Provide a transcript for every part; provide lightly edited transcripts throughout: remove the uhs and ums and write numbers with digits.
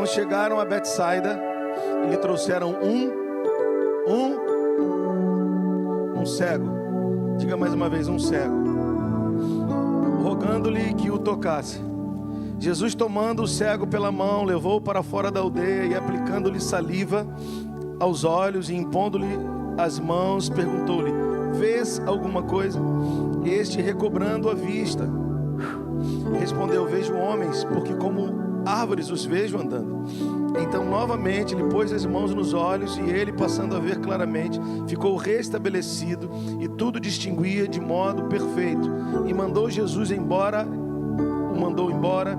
chegaram a Betsaida e lhe trouxeram um cego. Diga mais uma vez, um cego, rogando-lhe que o tocasse. Jesus, tomando o cego pela mão, levou-o para fora da aldeia e, aplicando-lhe saliva aos olhos e impondo-lhe as mãos, perguntou-lhe: vês alguma coisa? Este, recobrando a vista, respondeu: vejo homens, porque como árvores os vejo andando. Então novamente lhe pôs as mãos nos olhos, e ele, passando a ver claramente, ficou restabelecido e tudo distinguia de modo perfeito. E mandou Jesus embora, o mandou embora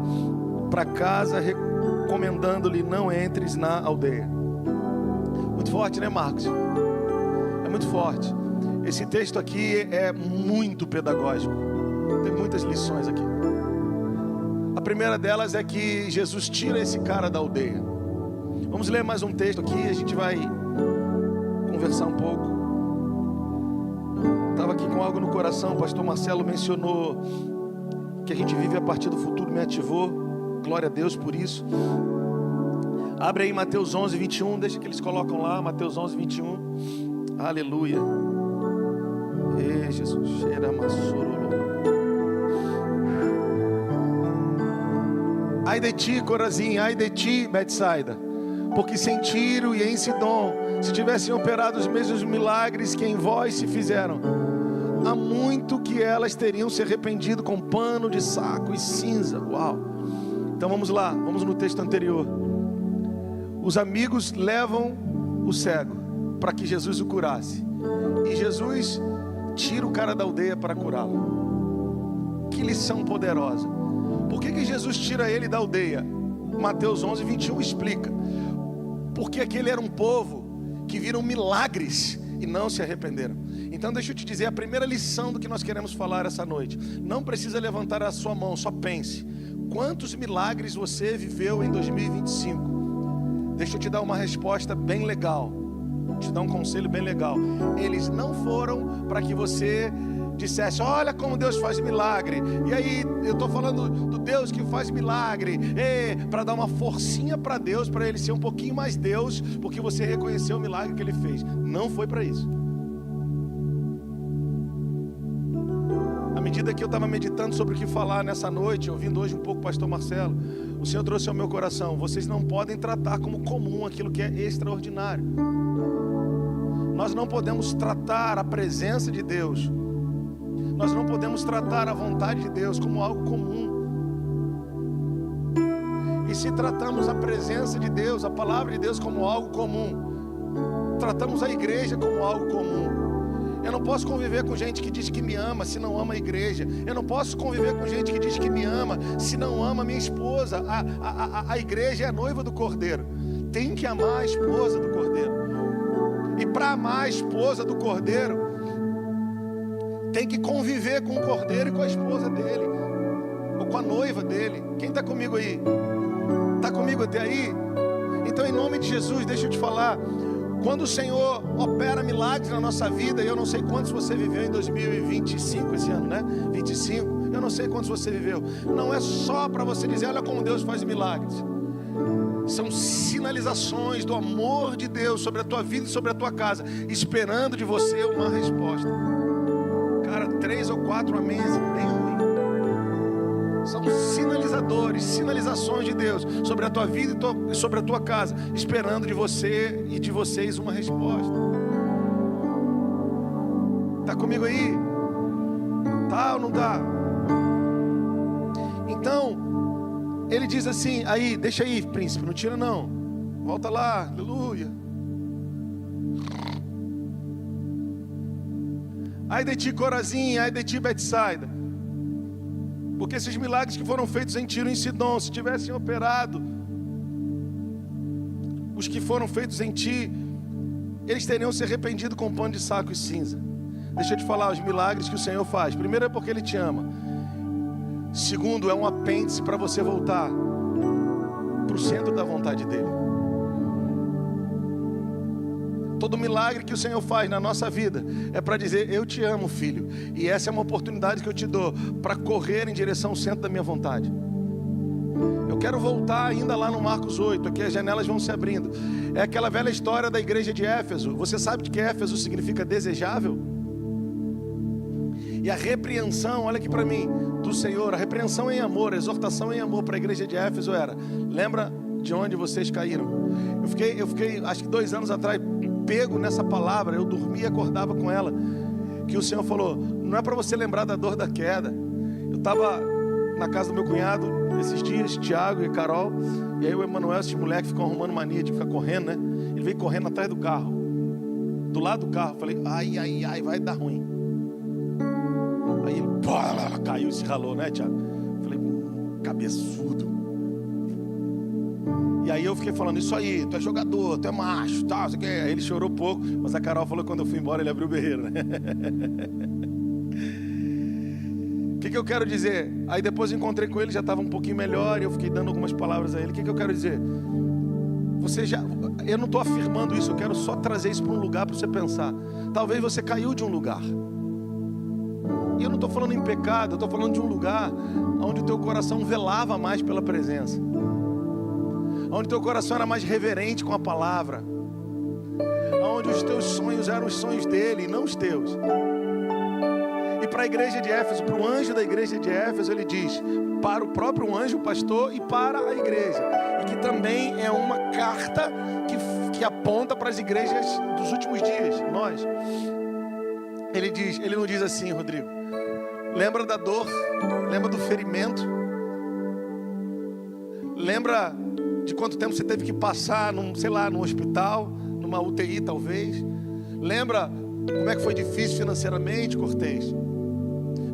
para casa, recomendando-lhe: não entres na aldeia. Muito forte, né, Marcos? É muito forte. Esse texto aqui é muito pedagógico. Tem muitas lições aqui. A primeira delas é que Jesus tira esse cara da aldeia. Vamos ler mais um texto aqui, a gente vai conversar um pouco. Estava aqui com algo no coração, o pastor Marcelo mencionou que a gente vive a partir do futuro, me ativou. Glória a Deus por isso. Abre aí Mateus 11, 21, deixa que eles colocam lá, Mateus 11, 21. Aleluia. Ei, Jesus, cheira maçoro. Ai de ti, Corazim, ai de ti, Betsaida, porque se em Tiro e em Sidom se tivessem operado os mesmos milagres que em vós se fizeram, há muito que elas teriam se arrependido com pano de saco e cinza. Uau! Então vamos lá, vamos no texto anterior. Os amigos levam o cego para que Jesus o curasse, e Jesus tira o cara da aldeia para curá-lo. Que lição poderosa! Por que Jesus tira ele da aldeia? Mateus 11, 21 explica. Porque aquele era um povo que viram milagres e não se arrependeram. Então deixa eu te dizer, a primeira lição do que nós queremos falar essa noite: não precisa levantar a sua mão, só pense. Quantos milagres você viveu em 2025? Deixa eu te dar uma resposta bem legal, te dar um conselho bem legal. Eles não foram para que você dissesse: olha como Deus faz milagre. E aí, eu estou falando do Deus que faz milagre, para dar uma forcinha para Deus, para Ele ser um pouquinho mais Deus, porque você reconheceu o milagre que Ele fez. Não foi para isso. À medida que eu estava meditando sobre o que falar nessa noite, ouvindo hoje um pouco o pastor Marcelo, o Senhor trouxe ao meu coração: vocês não podem tratar como comum aquilo que é extraordinário. Nós não podemos tratar a presença de Deus, nós não podemos tratar a vontade de Deus como algo comum. E se tratamos a presença de Deus, a palavra de Deus, como algo comum, tratamos a igreja como algo comum. Eu não posso conviver com gente que diz que me ama se não ama a igreja. Eu não posso conviver com gente que diz que me ama se não ama minha esposa. A igreja é a noiva do Cordeiro. Tem que amar a esposa do Cordeiro. E para amar a esposa do Cordeiro, tem que conviver com o Cordeiro e com a esposa dele, ou com a noiva dele. Quem está comigo aí? Está comigo até aí? Então, em nome de Jesus, deixa eu te falar: quando o Senhor opera milagres na nossa vida, e eu não sei quantos você viveu em 2025, esse ano, né? 25, eu não sei quantos você viveu. Não é só para você dizer: olha como Deus faz milagres. São sinalizações do amor de Deus sobre a tua vida e sobre a tua casa, esperando de você uma resposta. Cara, 3 ou 4 amém, bem ruim. São sinalizadores, sinalizações de Deus sobre a tua vida e sobre a tua casa, esperando de você e de vocês uma resposta. Tá comigo aí? Tá ou não tá? Então, ele diz assim: aí, deixa aí, príncipe, não tira não, volta lá, aleluia. Ai de ti, Corazim, ai de ti, Betsaida, porque esses milagres que foram feitos em Tiro e em Sidom, se tivessem operado os que foram feitos em ti, eles teriam se arrependido com pano de saco e cinza. Deixa eu te falar os milagres que o Senhor faz. Primeiro é porque Ele te ama. Segundo, é um apêndice para você voltar para o centro da vontade dEle. Todo milagre que o Senhor faz na nossa vida é para dizer: eu te amo, filho, e essa é uma oportunidade que eu te dou para correr em direção ao centro da minha vontade. Eu quero voltar ainda lá no Marcos 8, aqui as janelas vão se abrindo. É aquela velha história da igreja de Éfeso. Você sabe que Éfeso significa desejável? E a repreensão, olha aqui para mim, do Senhor, a repreensão em amor, a exortação em amor para a igreja de Éfeso era: lembra de onde vocês caíram? Eu fiquei acho que 2 anos atrás pego nessa palavra. Eu dormia e acordava com ela, que o Senhor falou: não é para você lembrar da dor da queda. Eu estava na casa do meu cunhado esses dias, Tiago e Carol, e aí o Emanuel, esses moleques ficam arrumando mania de ficar correndo, né? Ele veio correndo atrás do carro, do lado do carro. Falei: ai, vai dar ruim. Aí ele caiu e se ralou, né, Tiago? Falei: cabeçudo. E aí eu fiquei falando: isso aí, tu é jogador, tu é macho, tal, isso aqui. Aí ele chorou pouco, mas a Carol falou que quando eu fui embora ele abriu o berreiro, né? O que eu quero dizer? Aí depois eu encontrei com ele, já estava um pouquinho melhor, e eu fiquei dando algumas palavras a ele. O que eu quero dizer? Eu não estou afirmando isso, eu quero só trazer isso para um lugar para você pensar. Talvez você caiu de um lugar. E eu não estou falando em pecado, eu estou falando de um lugar onde o teu coração velava mais pela presença, onde o teu coração era mais reverente com a palavra, onde os teus sonhos eram os sonhos dele e não os teus. E para a igreja de Éfeso, para o anjo da igreja de Éfeso, ele diz: para o próprio anjo, o pastor, e para a igreja. E que também é uma carta que aponta para as igrejas dos últimos dias, nós. Ele não diz assim: Rodrigo, lembra da dor, lembra do ferimento, lembra de quanto tempo você teve que passar num hospital, numa UTI talvez. Lembra como é que foi difícil financeiramente, Cortês?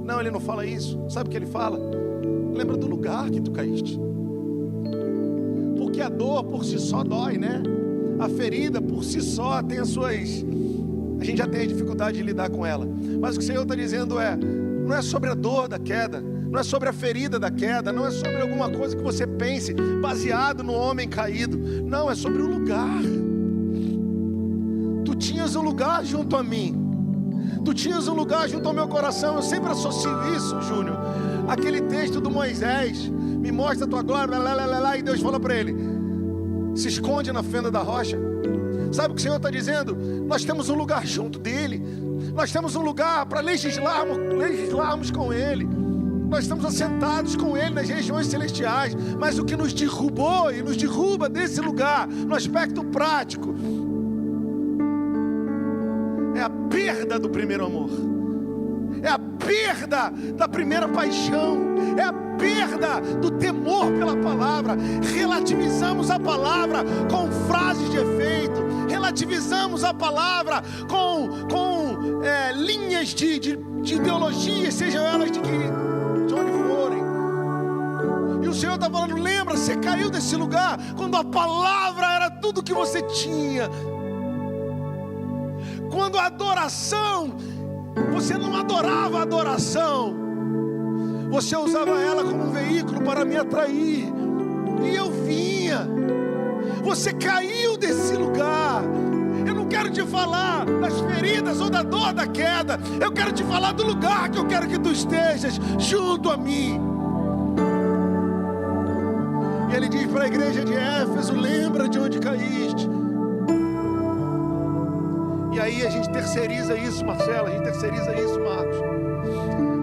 Não, ele não fala isso. Sabe o que ele fala? Lembra do lugar que tu caíste. Porque a dor por si só dói, né? A ferida por si só tem as suas... A gente já tem a dificuldade de lidar com ela. Mas o que o Senhor está dizendo não é sobre a dor da queda, não é sobre a ferida da queda, não é sobre alguma coisa que você pense baseado no homem caído. Não, é sobre o lugar. Tu tinhas um lugar junto a mim. Tu tinhas um lugar junto ao meu coração. Eu sempre associo isso, Júnior, aquele texto do Moisés: me mostra a tua glória, e Deus fala para ele: se esconde na fenda da rocha. Sabe o que o Senhor está dizendo? Nós temos um lugar junto dele. Nós temos um lugar para legislarmos com ele. Nós estamos assentados com ele nas regiões celestiais. Mas o que nos derrubou e nos derruba desse lugar, no aspecto prático, é a perda do primeiro amor, é a perda da primeira paixão, é a perda do temor pela palavra. Relativizamos a palavra com frases de efeito, relativizamos a palavra com linhas de ideologias, sejam elas de onde forem. E o Senhor está falando: lembra, você caiu desse lugar quando a palavra era tudo que você tinha. Quando a adoração, você não adorava a adoração, você usava ela como um veículo para me atrair, e eu vinha. Você caiu desse lugar. Eu não quero te falar das feridas ou da dor da queda, eu quero te falar do lugar que eu quero que tu estejas, junto a mim. E ele diz para a igreja de Éfeso: lembra de onde caíste. E aí a gente terceiriza isso, Marcelo, a gente terceiriza isso, Marcos.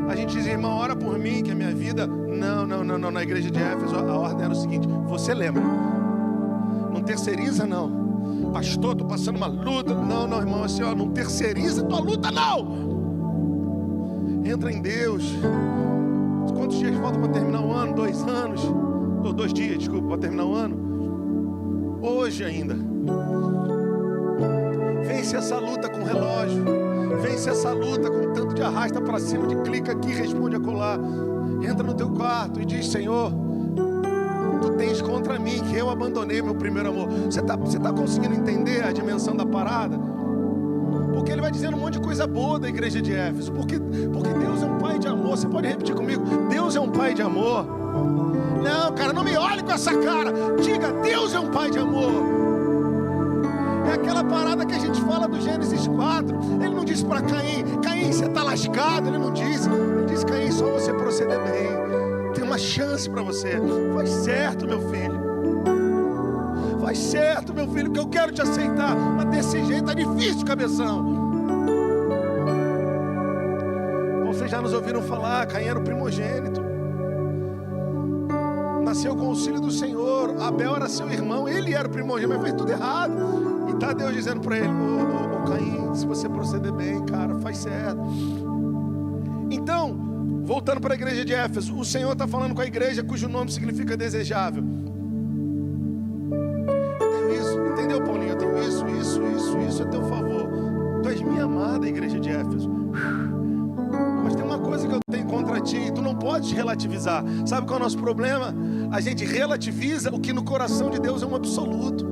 A gente diz: irmão, ora por mim, que a minha vida... Não, na igreja de Éfeso a ordem era o seguinte: você lembra. Não terceiriza, não. Pastor, estou passando uma luta. Não, irmão, assim, não terceiriza tua luta, não. Entra em Deus. Quantos dias faltam para terminar o ano? 2 anos? Ou 2 dias, desculpa, para terminar o ano. Hoje ainda. Vence essa luta com relógio. Vence essa luta com tanto de arrasta para cima, de clica aqui, responde acolá. Entra no teu quarto e diz: Senhor, tu tens contra mim que eu abandonei meu primeiro amor. Você tá conseguindo entender a dimensão da parada? Porque ele vai dizendo um monte de coisa boa da igreja de Éfeso. Porque Deus é um pai de amor. Você pode repetir comigo: Deus é um pai de amor. Não, cara, não me olhe com essa cara. Diga: Deus é um pai de amor. É aquela parada que a gente fala do Gênesis 4. Ele não disse para Caim: Caim, você está lascado. Ele não disse. Ele disse: Caim, só você proceder bem. Tem uma chance para você. Faz certo, meu filho. Faz certo, meu filho, que eu quero te aceitar. Mas desse jeito tá difícil, cabeção. Vocês já nos ouviram falar, Caim era o primogênito. Nasceu com o auxílio do Senhor. Abel era seu irmão, ele era o primogênito, mas fez tudo errado. E tá Deus dizendo para ele: ô Caim, se você proceder bem, cara, faz certo. Então, voltando para a igreja de Éfeso, o Senhor está falando com a igreja cujo nome significa desejável. Eu tenho isso, entendeu, Paulinho? Eu tenho isso a teu favor. Tu és minha amada, igreja de Éfeso. Mas tem uma coisa que eu tenho contra ti, e tu não podes relativizar. Sabe qual é o nosso problema? A gente relativiza o que no coração de Deus é um absoluto.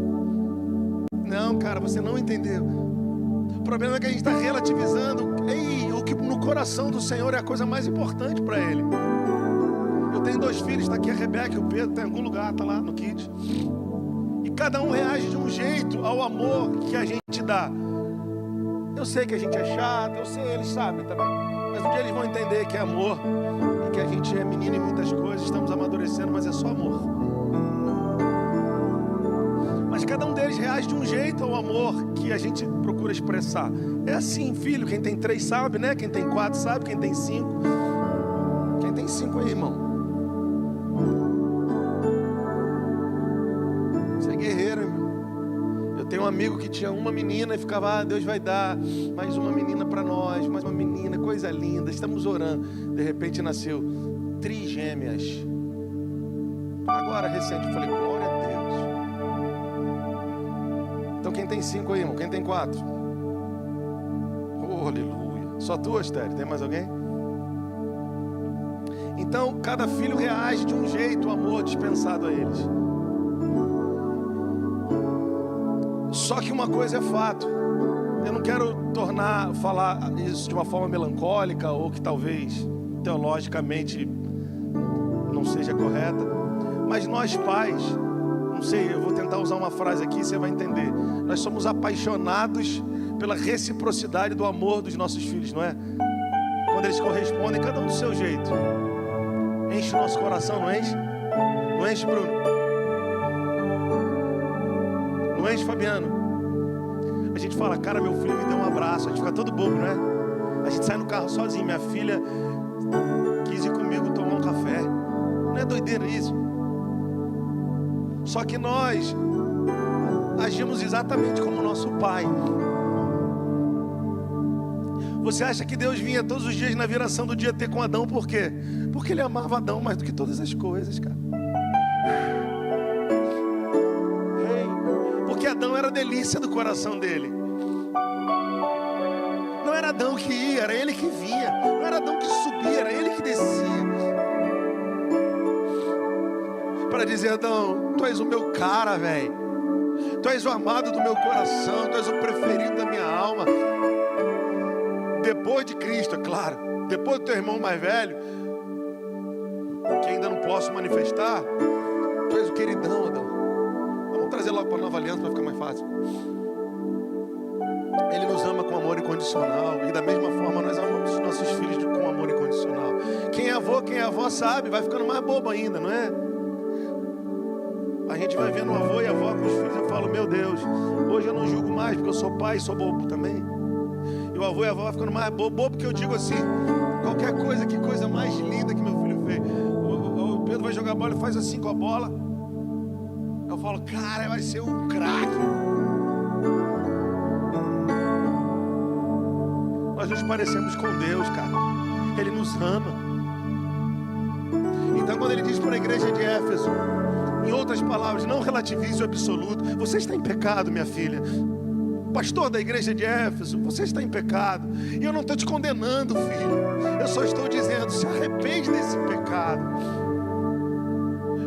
Não, cara, você não entendeu. O problema é que a gente está relativizando o que no coração do Senhor é a coisa mais importante para Ele. Eu tenho 2 filhos, está aqui a Rebeca e o Pedro, está em algum lugar, está lá no Kids. E cada um reage de um jeito ao amor que a gente dá. Eu sei que a gente é chato, eu sei, eles sabem também. Mas um dia eles vão entender que é amor, e que a gente é menino em muitas coisas, estamos amadurecendo, mas é só amor. Mas cada um deles reage de um jeito ao amor que a gente procura expressar. É assim, filho, quem tem 3 sabe, né? Quem tem 4 sabe, quem tem 5. Quem tem 5 aí, irmão? Você é guerreiro, irmão. Eu tenho um amigo que tinha uma menina e ficava: Deus vai dar mais uma menina para nós, mais uma menina, coisa linda, estamos orando. De repente nasceu trigêmeas. Agora, recente, eu falei: glória a Deus. Então quem tem 5 aí, irmão? Quem tem 4? Oh, aleluia. Só tu, Astério? Tem mais alguém? Então cada filho reage de um jeito ao amor dispensado a eles. Só que uma coisa é fato. Eu não quero falar isso de uma forma melancólica, ou que talvez teologicamente não seja correta. Mas nós pais, não sei, eu vou tentar usar uma frase aqui, você vai entender. Nós somos apaixonados pela reciprocidade do amor dos nossos filhos, não é? Quando eles correspondem, cada um do seu jeito. Enche o nosso coração, não enche? Não enche, Bruno? Não enche, Fabiano? A gente fala: cara, meu filho me deu um abraço. A gente fica todo bobo, não é? A gente sai no carro sozinho. Minha filha quis ir comigo tomar um café. Não é doideira isso? Só que nós agimos exatamente como nosso pai. Você acha que Deus vinha todos os dias na viração do dia ter com Adão? Por quê? Porque Ele amava Adão mais do que todas as coisas, cara. Porque Adão era a delícia do coração dele. Não era Adão que ia, era ele que vinha. Não era Adão que subia, era ele que descia. Para dizer: Adão, tu és o meu cara, velho. Tu és o amado do meu coração. Tu és o preferido da minha alma. Depois de Cristo, é claro. Depois do teu irmão mais velho, que ainda não posso manifestar, tu és o queridão, Adão. Vamos trazer logo para a nova aliança para ficar mais fácil. Ele nos ama com amor incondicional. E da mesma forma nós amamos os nossos filhos com amor incondicional. Quem é avô, quem é avó sabe. Vai ficando mais bobo ainda, não é? A gente vai vendo o avô e a avó com os filhos. Eu falo: meu Deus, hoje eu não julgo mais, porque eu sou pai e sou bobo também. E o avô e a avó vai ficando mais bobo. Bobo que eu digo assim: qualquer coisa, que coisa mais linda que meu filho fez. O Pedro vai jogar bola e faz assim com a bola. Eu falo: cara, vai ser um craque. Nós nos parecemos com Deus, cara. Ele nos ama. Então quando ele diz para a igreja de Éfeso, em outras palavras, não relativize o absoluto. Você está em pecado, minha filha. Pastor da igreja de Éfeso, você está em pecado. E eu não estou te condenando, filho. Eu só estou dizendo: se arrepende desse pecado.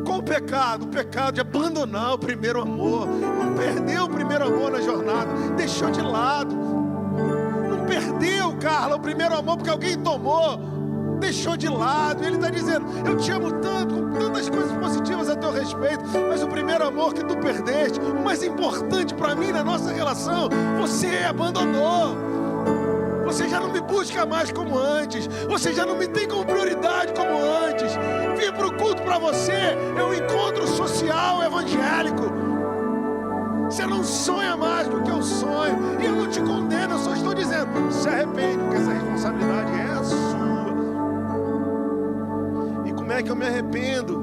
Qual o pecado? O pecado de abandonar o primeiro amor. Não perdeu o primeiro amor na jornada. Deixou de lado. Não perdeu, Carla, o primeiro amor porque alguém tomou. Deixou de lado. Ele está dizendo: eu te amo tanto, com tantas coisas positivas a teu respeito, mas o primeiro amor que tu perdeste, o mais importante para mim na nossa relação, você abandonou. Você já não me busca mais como antes. Você já não me tem como prioridade como antes. Vir para o culto para você é um encontro social evangélico. Você não sonha mais do que eu sonho. E eu não te condeno, eu só estou dizendo, se arrepende, porque essa responsabilidade é a sua. E como é que eu me arrependo?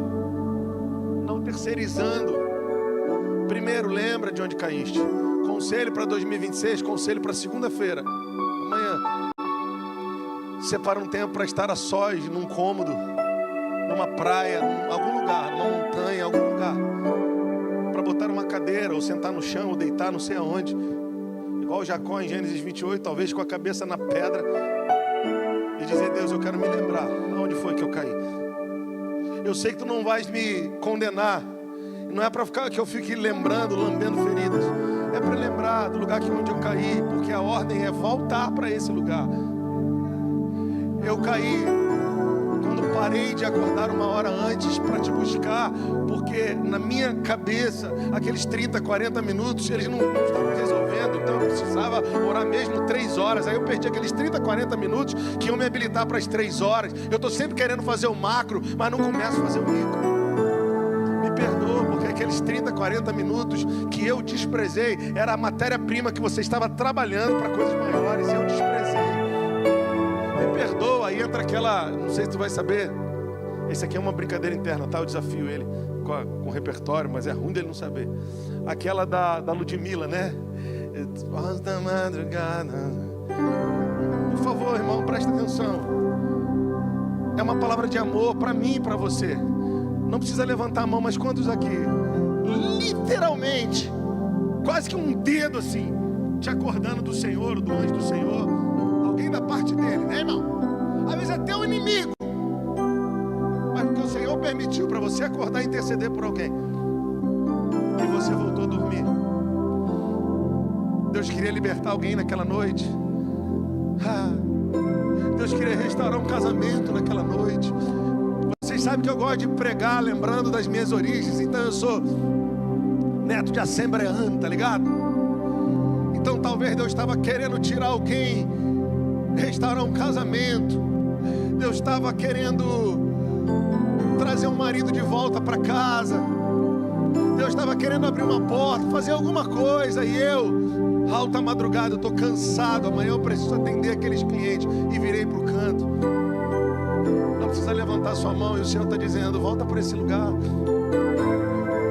Não terceirizando. Primeiro, lembra de onde caíste. Conselho para 2026, conselho para segunda-feira. Amanhã. Separa um tempo para estar a sós, num cômodo, numa praia, em algum lugar, numa montanha, em algum lugar. Para botar uma cadeira, ou sentar no chão, ou deitar não sei aonde. Igual Jacó em Gênesis 28, talvez com a cabeça na pedra. E dizer, Deus, eu quero me lembrar aonde foi que eu caí. Eu sei que tu não vais me condenar. Não é para ficar que eu fique lembrando, lambendo feridas. É para lembrar do lugar onde eu caí, porque a ordem é voltar para esse lugar. Eu caí quando parei de acordar uma hora antes para te buscar, porque na minha cabeça, aqueles 30, 40 minutos, eles não estavam resolvendo, então eu precisava orar mesmo 3 horas. Aí eu perdi aqueles 30, 40 minutos que iam me habilitar para as 3 horas. Eu estou sempre querendo fazer o macro, mas não começo a fazer o micro. Me perdoa, porque aqueles 30, 40 minutos que eu desprezei era a matéria-prima que você estava trabalhando para coisas maiores, e eu desprezei. Me perdoa. Aí entra aquela, não sei se tu vai saber, esse aqui é uma brincadeira interna, tá? Eu desafio ele com o repertório, mas é ruim dele não saber. Aquela da Ludmilla, né? Da madrugada. Por favor, irmão, presta atenção. É uma palavra de amor para mim e para você. Não precisa levantar a mão, mas quantos aqui, literalmente, quase que um dedo assim, te acordando do Senhor, do anjo do Senhor, alguém da parte dele, né, irmão? Às vezes até o inimigo, mas porque o Senhor permitiu para você acordar e interceder por alguém, e você voltou a dormir. Deus queria libertar alguém naquela noite. Deus queria restaurar um casamento naquela noite. Vocês sabem que eu gosto de pregar lembrando das minhas origens. Então eu sou neto de assembleano, tá ligado? Então talvez Deus estava querendo tirar alguém, restaurar um casamento. Deus estava querendo trazer um marido de volta para casa. Deus estava querendo abrir uma porta, fazer alguma coisa. E eu, alta madrugada, eu estou cansado. Amanhã eu preciso atender aqueles clientes. E virei para o canto. Não precisa levantar sua mão, e o Senhor está dizendo, volta para esse lugar.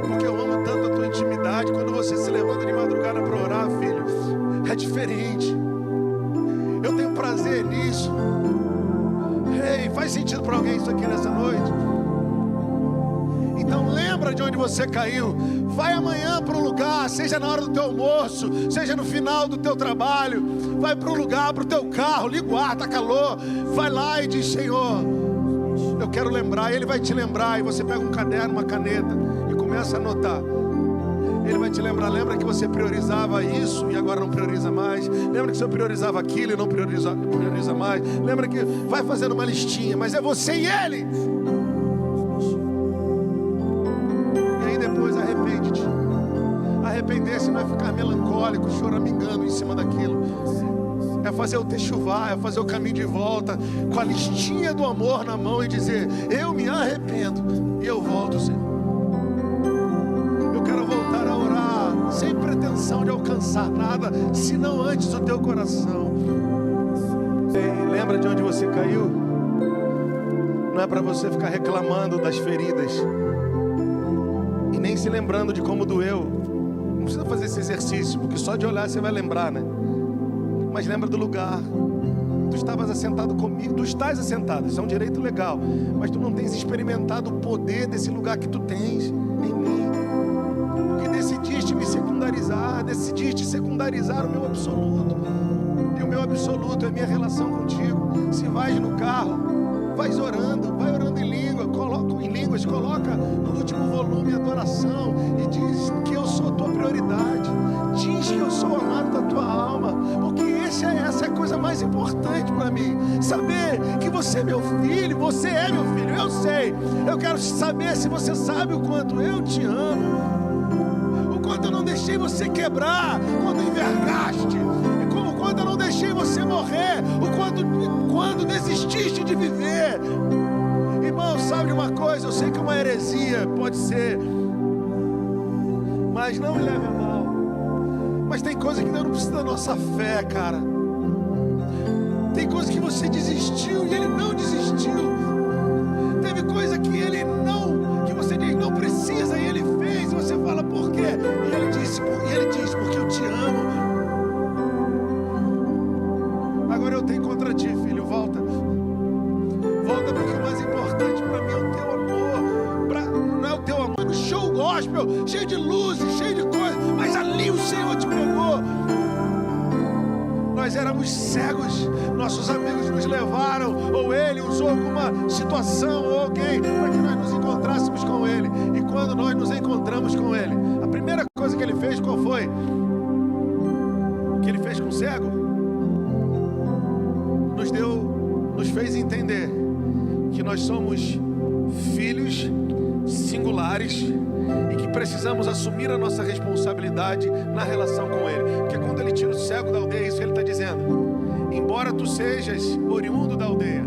Porque eu amo tanto a tua intimidade. Quando você se levanta de madrugada para orar, filho, é diferente. Eu tenho prazer nisso. Ei, faz sentido para alguém isso aqui nessa noite? Então lembra de onde você caiu. Vai amanhã para um lugar, seja na hora do teu almoço, seja no final do teu trabalho. Vai para um lugar, para o teu carro, liga o ar, tá calor. Vai lá e diz, Senhor, eu quero lembrar. Ele vai te lembrar. E você pega um caderno, uma caneta e começa a anotar. Ele vai te lembrar. Lembra que você priorizava isso e agora não prioriza mais? Lembra que você priorizava aquilo e não prioriza mais? Lembra que vai fazendo uma listinha, mas é você e ele. E aí depois arrepende-te. Arrepender-se não é ficar melancólico, choramingando em cima daquilo. É fazer o techuvá, é fazer o caminho de volta, com a listinha do amor na mão e dizer, eu me arrependo e eu volto, Senhor. Eu quero voltar a orar, sem pretensão de alcançar nada, senão antes o teu coração. E lembra de onde você caiu? Não é para você ficar reclamando das feridas, e nem se lembrando de como doeu. Não precisa fazer esse exercício, porque só de olhar você vai lembrar, né? Mas lembra do lugar. Tu estavas assentado comigo. Tu estás assentado, isso é um direito legal. Mas tu não tens experimentado o poder desse lugar que tu tens em mim. Porque decidiste me secundarizar. Decidiste secundarizar o meu absoluto. E o meu absoluto é a minha relação contigo. Se vais no carro, vais orando. Vai orando em línguas. Coloca no último volume a adoração. E diz que eu sou a tua prioridade. Diz que eu sou o amado da tua alma. Porque essa é a coisa mais importante para mim. Saber que você é meu filho. Você é meu filho, eu sei. Eu quero saber se você sabe o quanto eu te amo, o quanto eu não deixei você quebrar quando envergaste, e como quanto eu não deixei você morrer, quando desististe de viver. Irmão, sabe de uma coisa? Eu sei que uma heresia pode ser, mas não me leve a mal. Mas tem coisa que Deus não precisa da nossa fé, cara. Tem coisa que você desistiu e Ele não desistiu. Teve coisa que você diz não precisa e Ele fez, e você fala por quê? E Ele diz porque eu te amo. Agora eu tenho contra ti, filho, volta, porque o mais importante para mim é o teu amor. Não é o teu amor no show gospel, cheio de luzes, cheio de coisas, mas ali o Senhor te pegou. Nós éramos cegos, nossos amigos nos levaram, ou Ele usou alguma situação ou alguém para que nós nos encontrássemos com Ele. E quando nós nos encontramos com Ele, a primeira coisa que Ele fez, qual foi? O que Ele fez com o cego? Nos fez entender que nós somos filhos singulares e que precisamos assumir a nossa responsabilidade na relação com Ele. Porque quando Ele tira o cego da aldeia, é isso que Ele está dizendo: embora tu sejas oriundo da aldeia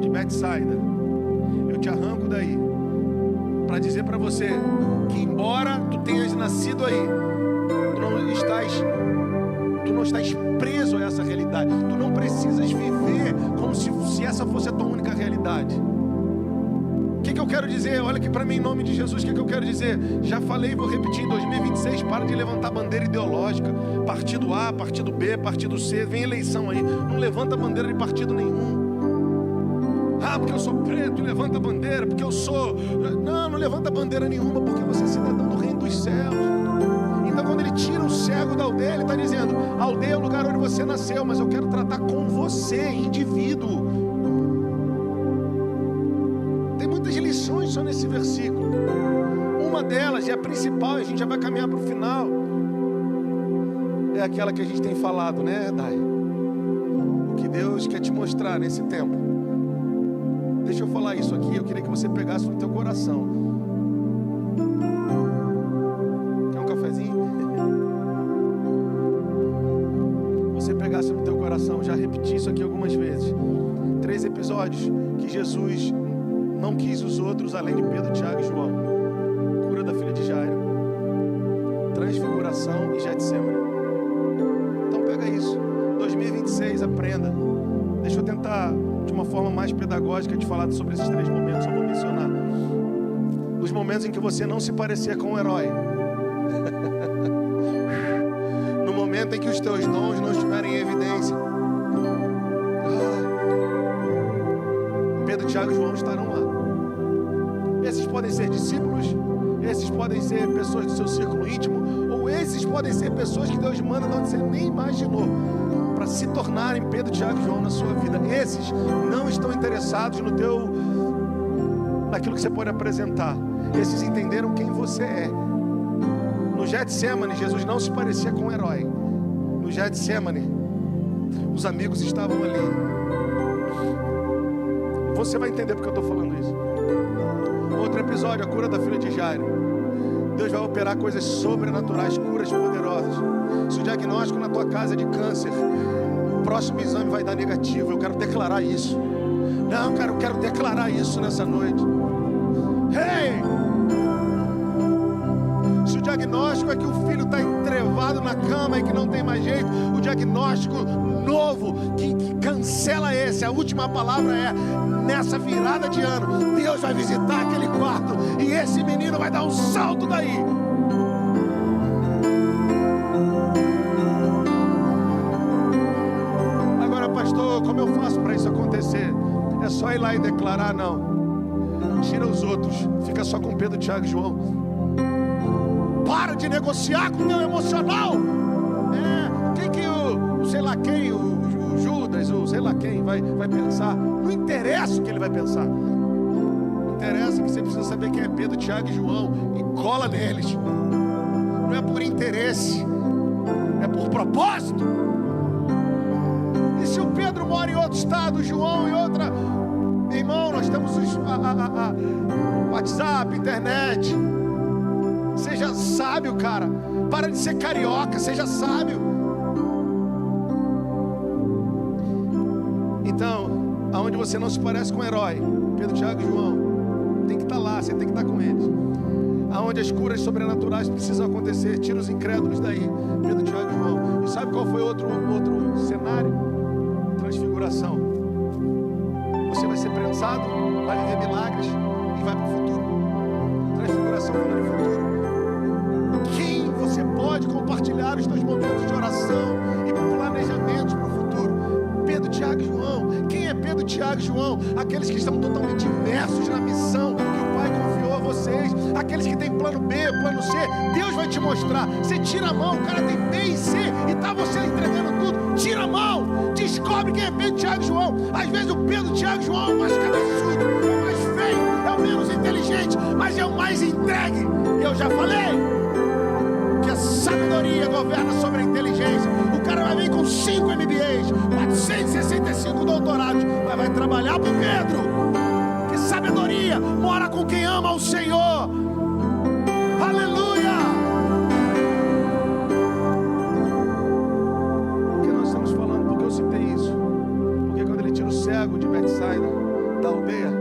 de Betsaida, eu te arranco daí para dizer para você que embora tu tenhas nascido aí, tu não estás preso a essa realidade. Tu não precisas viver como se essa fosse a tua única realidade. O que eu quero dizer? Olha aqui para mim, em nome de Jesus, o que eu quero dizer? Já falei e vou repetir: em 2026, para de levantar bandeira ideológica, partido A, partido B, partido C, vem eleição aí, não levanta bandeira de partido nenhum. Ah, porque eu sou preto, levanta bandeira, porque eu sou... Não levanta bandeira nenhuma, porque você é cidadão do reino dos céus. Então quando Ele tira o cego da aldeia, Ele está dizendo: a aldeia é o lugar onde você nasceu, mas eu quero tratar com você, indivíduo. Tem muitas lições só nesse versículo. Uma delas, e a principal, e a gente já vai caminhar para o final, é aquela que a gente tem falado, né, Dai? O que Deus quer te mostrar nesse tempo. Deixa eu falar isso aqui, eu queria que você pegasse no teu coração. Quer um cafezinho? Você pegasse no teu coração, já repeti isso aqui algumas vezes. 3 episódios que Jesus não quis os outros além de Pedro, Tiago e João. Cura da filha de Jairo, transfiguração e Getsemane. Então pega isso. 2026, aprenda. Deixa eu tentar de uma forma mais pedagógica te falar sobre esses 3 momentos. Eu vou mencionar os momentos em que você não se parecer com um herói. No momento em que os teus dons não estiverem em evidência. Pedro, Tiago e João estarão lá. Esses podem ser discípulos, esses podem ser pessoas do seu círculo íntimo, ou esses podem ser pessoas que Deus manda de onde você nem imaginou, para se tornarem Pedro, Tiago e João na sua vida. Esses não estão interessados naquilo que você pode apresentar. Esses entenderam quem você é. No Getsemane, Jesus não se parecia com um herói. No Getsemane, os amigos estavam ali. Você vai entender porque eu estou falando isso. Outro episódio, a cura da filha de Jairo. Deus vai operar coisas sobrenaturais, curas poderosas. Se o diagnóstico na tua casa é de câncer, o próximo exame vai dar negativo. Eu quero declarar isso. Não, cara, eu quero declarar isso nessa noite. Hey! Se o diagnóstico é que o filho está entrevado na cama e que não tem mais jeito, o diagnóstico novo que cancela esse, a última palavra é: nessa virada de ano, Deus vai visitar aquele quarto e esse menino vai dar um salto daí. Agora, pastor, como eu faço para isso acontecer? É só ir lá e declarar? Não. Tira os outros, fica só com Pedro, Tiago e João. Para de negociar com o teu emocional. O que o sei lá quem, o Judas, o sei lá quem vai pensar? Não interessa o que ele vai pensar. Interessa que você precisa saber quem é Pedro, Tiago e João e cola neles. Não é por interesse, é por propósito. E se o Pedro mora em outro estado, o João em outra... Meu irmão, nós temos WhatsApp, internet. Seja sábio. sábio, cara. Para de ser carioca, seja sábio. Então, aonde você não se parece com um herói, Pedro, Tiago e João, tem que estar lá, você tem que estar com eles. Aonde as curas sobrenaturais precisam acontecer, tira os incrédulos daí, Pedro, Tiago e João. E sabe qual foi outro cenário? Transfiguração. Você vai ser prensado, vai viver milagres e vai para o futuro. Transfiguração falando de futuro. Quem você pode compartilhar os teus momentos de oração e planejamentos para o futuro? Pedro, Tiago e João. Quem é Pedro, Tiago e João? Aqueles que estão totalmente imersos na missão que o Pai confiou a vocês. Aqueles que têm plano B, plano C. Deus vai te mostrar. Você tira a mão, o cara tem B e C e está você entregando tudo. Tira a mão. Descobre quem é Pedro, Tiago e João. Às vezes o Pedro, Tiago e João é o mais cabeçudo, é o mais feio, é o menos inteligente, mas é o mais entregue. E eu já falei que a sabedoria governa sobre a inteligência. O cara vai vir com 5 MBAs, 465 doutorados, mas vai trabalhar para o Pedro. Que sabedoria mora com quem ama o Senhor. Aleluia! Por que nós estamos falando? Porque eu citei isso. Porque quando ele tira o cego de Betsaida, da aldeia,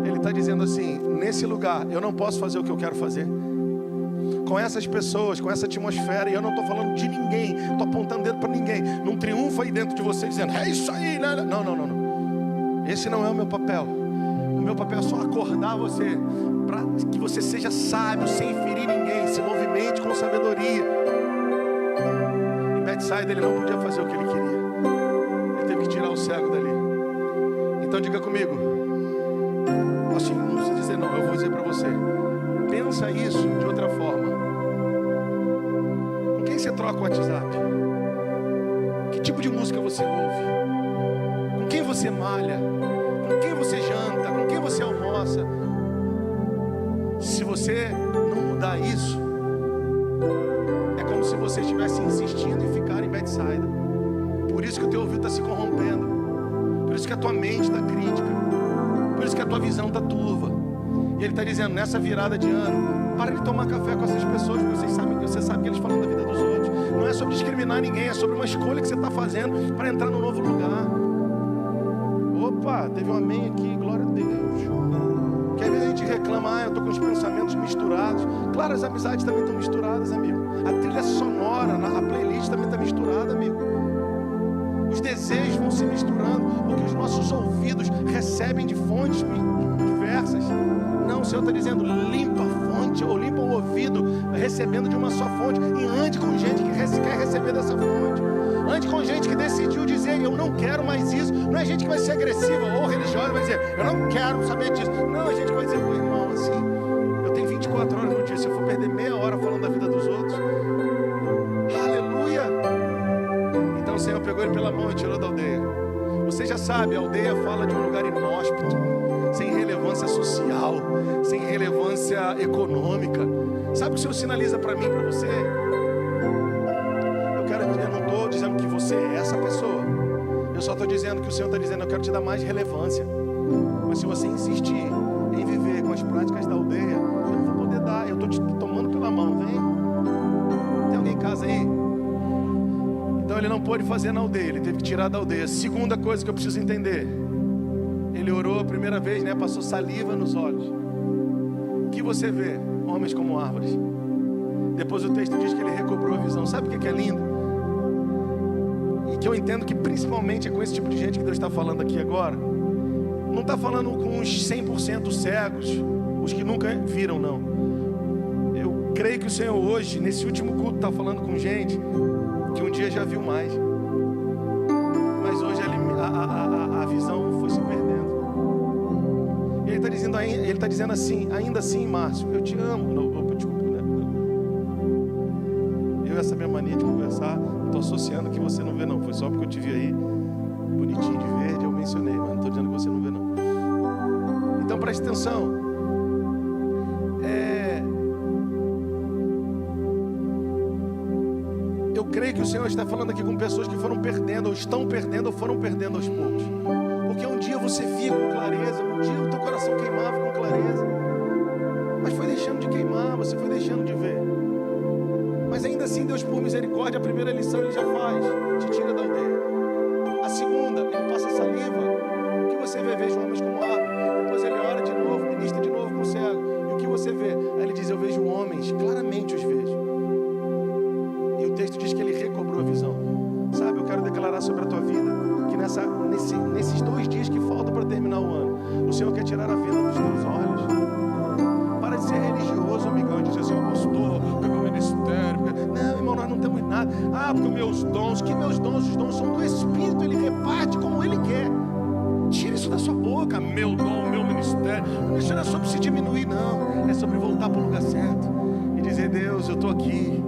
ele está dizendo assim: nesse lugar eu não posso fazer o que eu quero fazer. Com essas pessoas, com essa atmosfera, e eu não estou falando de ninguém, estou apontando dedo para ninguém. Não triunfa aí dentro de você dizendo: é isso aí, né? Não. Esse não é o meu papel. O meu papel é só acordar você, para que você seja sábio, sem ferir ninguém, se movimente com sabedoria. Em Betsaida ele não podia fazer o que ele queria. Ele teve que tirar o cego dali. Então diga comigo, assim, não precisa dizer não, eu vou dizer para você. Pensa isso de outra forma. Com quem você troca o WhatsApp? Que tipo de música você ouve? Com quem você malha? Com quem você janta? Com quem você almoça? Se você não mudar isso, é como se você estivesse insistindo em ficar em Betsaida. Por isso que o teu ouvido está se corrompendo. Por isso que a tua mente está crítica. Por isso que a tua visão está turva. E ele está dizendo, nessa virada de ano, para de tomar café com essas pessoas, porque você sabe que eles falam da vida dos outros. Não é sobre discriminar ninguém, é sobre uma escolha que você está fazendo para entrar num novo lugar. Opa, teve um amém aqui, glória a Deus. Que às vezes a gente reclama, eu estou com os pensamentos misturados. Claro, as amizades também estão misturadas, amigo. A trilha sonora, a playlist também está misturada, amigo. Os desejos vão se misturando, porque os nossos ouvidos recebem de fontes diversas. Não, o Senhor está dizendo, limpa a fonte, ou limpa o ouvido, recebendo de uma só fonte, e ande com gente que quer receber dessa fonte. Ande com gente que decidiu dizer, eu não quero mais isso. Não é gente que vai ser agressiva ou religiosa, vai dizer, eu não quero saber disso. Não, é gente que vai dizer, meu irmão, assim, eu tenho 24 horas no dia, se eu for perder meia hora falando da vida dos outros, aleluia. Então o Senhor pegou ele pela mão e tirou da aldeia. Você já sabe, a aldeia fala de um lugar inóspito, sem relevância social, sem relevância econômica. Sabe o que o Senhor sinaliza para mim, para você? Eu não estou dizendo que você é essa pessoa. Eu só estou dizendo que o Senhor está dizendo, eu quero te dar mais relevância. Mas se você insistir em viver com as práticas da aldeia, eu não vou poder dar. Eu estou te tomando pela mão, vem. Tem alguém em casa aí? Então ele não pôde fazer na aldeia, ele teve que tirar da aldeia. Segunda coisa que eu preciso entender. Ele orou a primeira vez, né? Passou saliva nos olhos. O que você vê? Homens como árvores. Depois o texto diz que ele recobrou a visão. Sabe o que é lindo? E que eu entendo que principalmente é com esse tipo de gente que Deus está falando aqui agora. Não está falando com os 100% cegos, os que nunca viram, não. Eu creio que o Senhor hoje, nesse último culto, está falando com gente que um dia já viu mais. Mas hoje a visão foi se perdendo. E ele está dizendo assim, ainda assim, Márcio, eu te amo. Não, desculpa, né? Eu essa minha mania de conversar, não estou associando que você não vê não. Foi só porque eu te vi aí, bonitinho de verde, eu mencionei, mas não estou dizendo que você não vê não. Então preste atenção. Eu creio que o Senhor está falando aqui com pessoas que foram perdendo, ou estão perdendo, ou foram perdendo aos poucos. Porque um dia você via com clareza, um dia o teu coração queimava com clareza, mas foi deixando de queimar, você foi deixando de ver. Mas ainda assim, Deus, por misericórdia, a primeira lição Ele já faz, te tira da aldeia. A segunda, Ele passa saliva. O que você vê? Vejo homens como árvore. Depois Ele ora de novo, ministra de novo com o cego. E o que você vê? Aí Ele diz, eu vejo homens, claramente os vejo. E o texto diz que Ele recobrou a visão. Sabe, eu quero declarar sobre a tua vida, que nesses 2 dias que faltam para terminar o ano, o Senhor quer tirar a venda dos teus olhos. Para de ser religioso, amigão, e dizer assim, pastor, porque meu ministério, não, irmão, nós não temos nada. Porque meus dons, que meus dons? Os dons são do Espírito, Ele reparte como Ele quer. Tira isso da sua boca, meu dom, meu ministério. Isso não é sobre se diminuir, não. É sobre voltar para o lugar certo e dizer, Deus, eu estou aqui.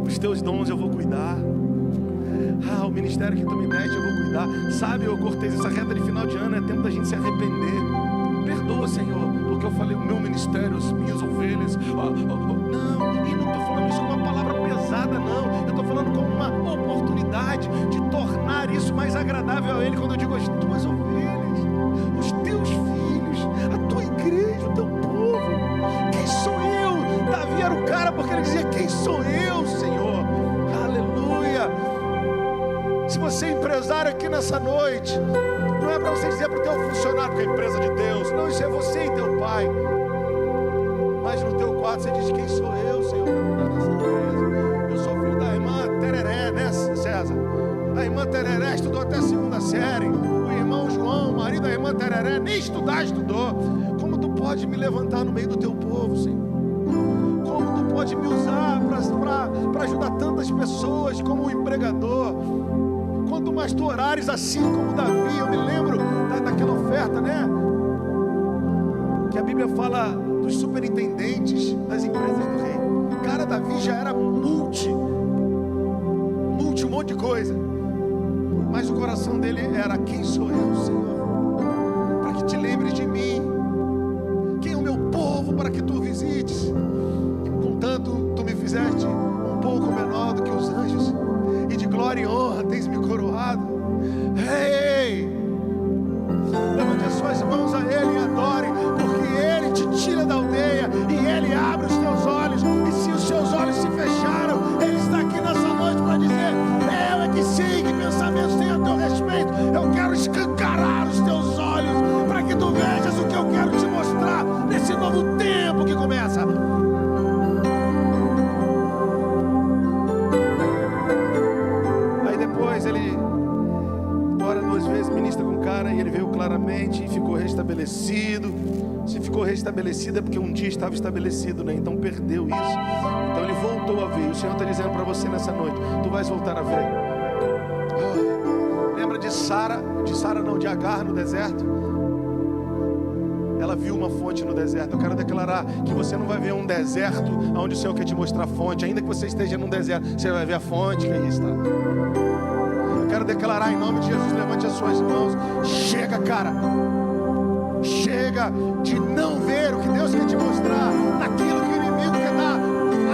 Os teus dons eu vou cuidar. O ministério que tu me deste eu vou cuidar. Sabe, ô Cortez, essa reta de final de ano é tempo da gente se arrepender. Perdoa, Senhor, porque eu falei o meu ministério, as minhas ovelhas. Não, e não estou falando isso como uma palavra pesada, não. Eu estou falando como uma oportunidade de tornar isso mais agradável a Ele. Quando eu digo as tuas ovelhas, os teus filhos, a tua igreja, o teu povo. Quem sou eu? Davi era o cara porque ele dizia, quem sou eu, Senhor? Aleluia. Se você é empresário aqui nessa noite, não é para você dizer para o teu funcionário que é a empresa de Deus. Não, isso é você e teu pai. Mas no teu quarto você diz, quem sou eu, Senhor, para cuidar dessa empresa? Eu sou filho da irmã Tereré, né, César? A irmã Tereré estudou até a 2ª série. O irmão João, o marido da irmã Tereré, nem estudou. Como tu pode me levantar no meio do teu povo, Senhor? Como tu pode me usar para ajudar tantas pessoas como um empregador? Quanto mais tu orares assim como Davi, eu me lembro daquela oferta, né? Que a Bíblia fala dos superintendentes das empresas do rei. Cara, Davi já era multi, um monte de coisa. Mas o coração dele era, quem sou eu, Senhor? Para que te lembres de mim. Quem é o meu povo para que tu visites? Contanto, tu me fizeste um pouco menor do que os anjos. E de glória e honra tens me coroado. Ei! Levante as suas mãos a Ele e adore, porque Ele te tira da aldeia e Ele abre os teus olhos. E se os seus olhos se fecharam, Ele está aqui nessa noite para dizer, eu é que sei que pensamentos têm a teu respeito. Eu quero escancarar os teus olhos para que tu vejas o que eu quero te mostrar nesse novo tempo que começa. Ele ora 2 vezes, ministra com o cara e ele veio claramente e ficou restabelecido. Se ficou restabelecido é porque um dia estava estabelecido, né? Então perdeu isso. Então ele voltou a ver. O Senhor está dizendo para você nessa noite, tu vais voltar a ver. Lembra de Agar no deserto? Ela viu uma fonte no deserto. Eu quero declarar que você não vai ver um deserto onde o Senhor quer te mostrar a fonte. Ainda que você esteja num deserto, você vai ver a fonte, que é isso, tá? Quero declarar em nome de Jesus, levante as suas mãos. Chega, cara. Chega de não ver o que Deus quer te mostrar naquilo que o inimigo quer dar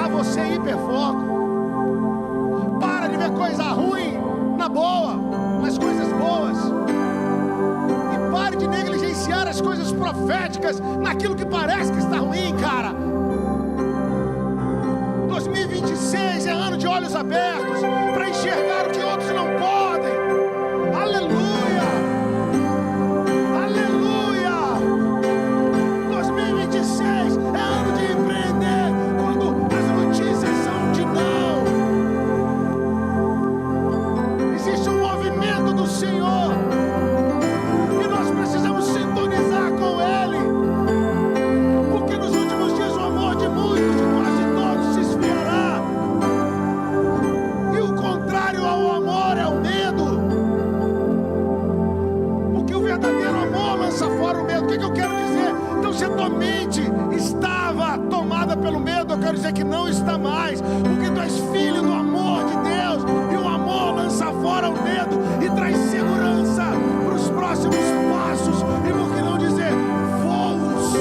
a você hiperfoco. Para de ver coisa ruim na boa, nas coisas boas. E pare de negligenciar as coisas proféticas naquilo que parece que está ruim, cara. 2026 é ano de olhos abertos para enxergar o que outros não podem. Aleluia! Aleluia! 2026 é ano de empreender quando as notícias são de não. Existe um movimento do Senhor e nós precisamos sintonizar com Ele, porque nos últimos dias o amor de muitos, de quase todos, se esfriará. E o contrário ao amor é o medo. Porque o verdadeiro amor lança fora o medo. O que eu quero dizer? Então, se a tua mente estava tomada pelo medo, eu quero dizer que não está mais, porque tu és filho do amor de Deus, e o amor lança fora o medo e traz segurança para os próximos passos, e por que não dizer voos?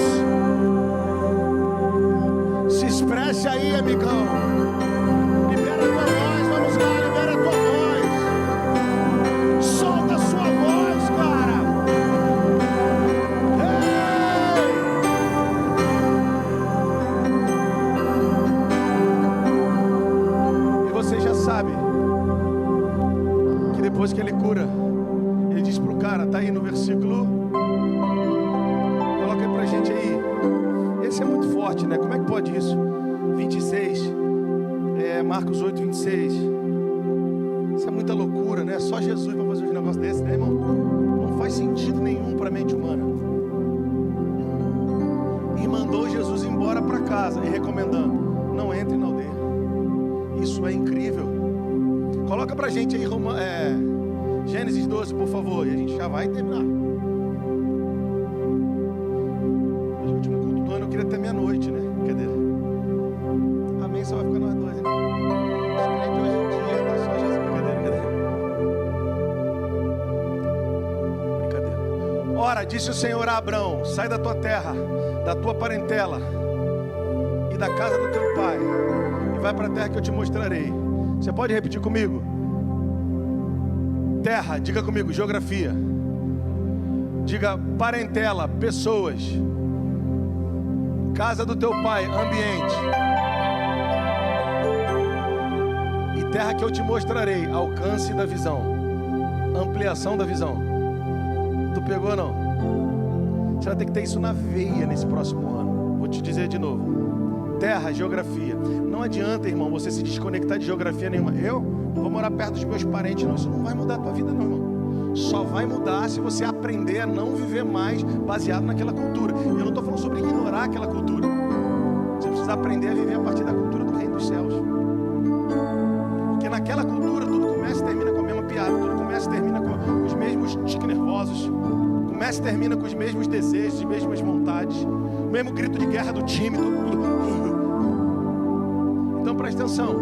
Se expresse aí, amigão. Libera a tua voz, vamos lá, libera a tua voz. Solta a sua voz, cara. Ei! Depois que ele cura, ele diz para o cara, tá aí no versículo, coloca aí pra gente aí. Esse é muito forte, né? Como é que pode isso? 26, Marcos 8, 26. Isso é muita loucura, né? Só Jesus vai fazer um negócio desse, né, irmão? Não faz sentido nenhum para a mente humana. E mandou Jesus embora para casa, e recomendando, não entre na aldeia. Isso é incrível. Coloca pra gente aí Gênesis 12, por favor, e a gente já vai terminar. Hoje, o último culto do ano, eu queria ter meia-noite, né? Brincadeira. Amém, só vai ficar nós dois, hein? Os crentes hoje em dia, tá só Jesus. Brincadeira. Ora, disse o Senhor a Abrão, sai da tua terra, da tua parentela e da casa do teu pai, e vai para a terra que eu te mostrarei. Você pode repetir comigo? Terra, diga comigo, geografia. Diga parentela, pessoas. Casa do teu pai, ambiente. E terra que eu te mostrarei, alcance da visão, ampliação da visão. Tu pegou ou não? Você vai ter que ter isso na veia nesse próximo ano. Vou te dizer de novo. Terra, geografia. Não adianta, irmão, você se desconectar de geografia nenhuma. Eu vou morar perto dos meus parentes, não. Isso não vai mudar a tua vida, não, irmão. Só vai mudar se você aprender a não viver mais baseado naquela cultura. Eu não estou falando sobre ignorar aquela cultura. Você precisa aprender a viver a partir da cultura do reino dos céus. Porque naquela cultura tudo começa e termina com a mesma piada. Tudo começa e termina com os mesmos tiques nervosos. Começa e termina com os mesmos desejos, as mesmas vontades. O mesmo grito de guerra do time, todo mundo. Então presta atenção.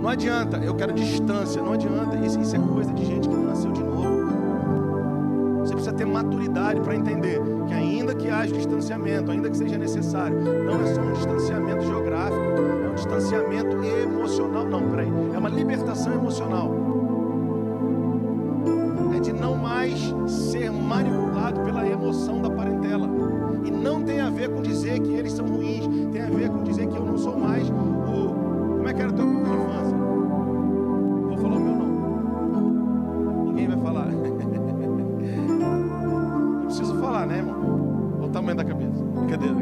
Não adianta, eu quero distância. Não adianta, isso é coisa de gente que não nasceu de novo. Você precisa ter maturidade para entender que ainda que haja distanciamento, ainda que seja necessário, não é só um distanciamento geográfico, é um distanciamento emocional. Não, peraí, é uma libertação emocional. É de não mais ser manipulado pela emoção da parentela. E não tem a ver com dizer que eles são ruins, tem a ver com dizer que eu não sou mais o... Como é que era o teu grupo de infância? Vou falar o meu não. Ninguém vai falar. Não preciso falar, né, irmão? Olha o tamanho da cabeça. Brincadeira.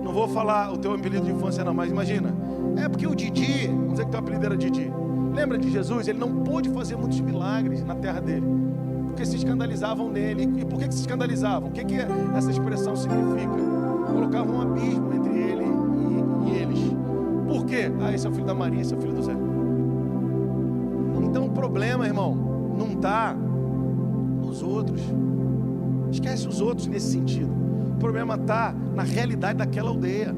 Não vou falar o teu apelido de infância não, mas imagina. É porque o Didi, vamos dizer que teu apelido era Didi. Lembra de Jesus? Ele não pôde fazer muitos milagres na terra dele, porque se escandalizavam nele. E por que se escandalizavam? O que essa expressão significa? Colocavam um abismo entre ele e eles. Por quê? Esse é o filho da Maria, esse é o filho do Zé. Então o problema, irmão, não está nos outros. Esquece os outros nesse sentido. O problema está na realidade daquela aldeia.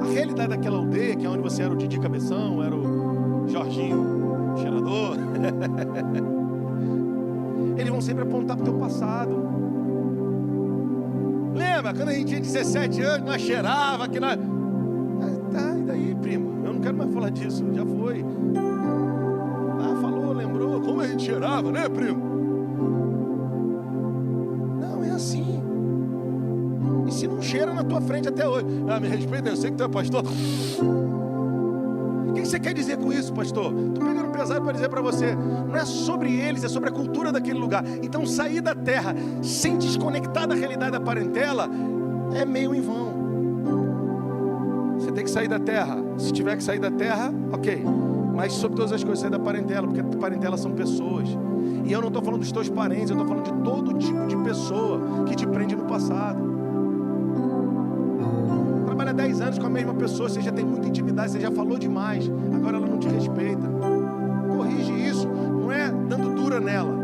A realidade daquela aldeia, que é onde você era o Didi Cabeção, era o Jorginho Cheirador. Eles vão sempre apontar para o teu passado. Lembra, quando a gente tinha 17 anos, nós cheirava, que nós... Tá, e daí, primo? Eu não quero mais falar disso, já foi. Falou, lembrou, como a gente cheirava, né, primo? Não, é assim. E se não cheira na tua frente até hoje? Me respeita, eu sei que tu é pastor. O que você quer dizer com isso, pastor? Estou pegando pesado para dizer para você. Não é sobre eles, é sobre a cultura daquele lugar. Então sair da terra sem desconectar da realidade da parentela é meio em vão. Você tem que sair da terra. Se tiver que sair da terra, ok. Mas sobre todas as coisas, sair da parentela, porque parentela são pessoas. E eu não estou falando dos teus parentes, eu estou falando de todo tipo de pessoa que te prende no passado. Trabalha 10 anos com a mesma pessoa, você já tem muita intimidade, você já falou demais, agora ela não te respeita. Corrige isso, não é dando dura nela,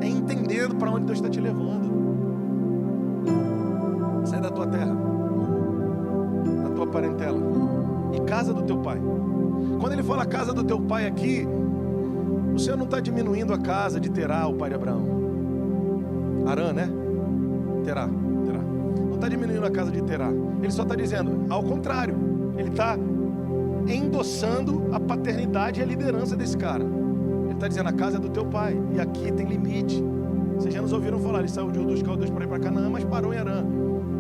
é entendendo para onde Deus está te levando. Sai da tua terra, da tua parentela, e casa do teu pai. Quando ele fala casa do teu pai aqui, o Senhor não está diminuindo a casa de Terá, o pai de Abraão. Arã, né? Terá. Não está diminuindo a casa de Terá. Ele só está dizendo, ao contrário, ele está endossando a paternidade e a liderança desse cara. Ele está dizendo, a casa é do teu pai, e aqui tem limite. Vocês já nos ouviram falar, ele saiu de Ur dos Caldeus para ir para Canaã, mas parou em Arã.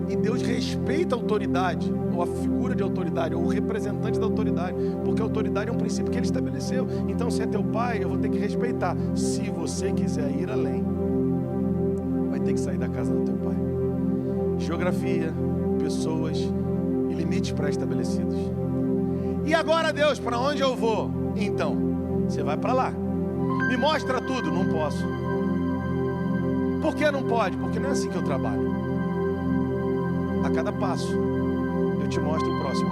E Deus respeita a autoridade, ou a figura de autoridade, ou o representante da autoridade, porque a autoridade é um princípio que Ele estabeleceu. Então, se é teu pai, eu vou ter que respeitar. Se você quiser ir além, vai ter que sair da casa do teu pai. Geografia, pessoas e limites pré-estabelecidos. E agora, Deus, para onde eu vou? Então, você vai para lá. Me mostra tudo. Não posso. Por que não pode? Porque não é assim que eu trabalho. A cada passo, eu te mostro o próximo.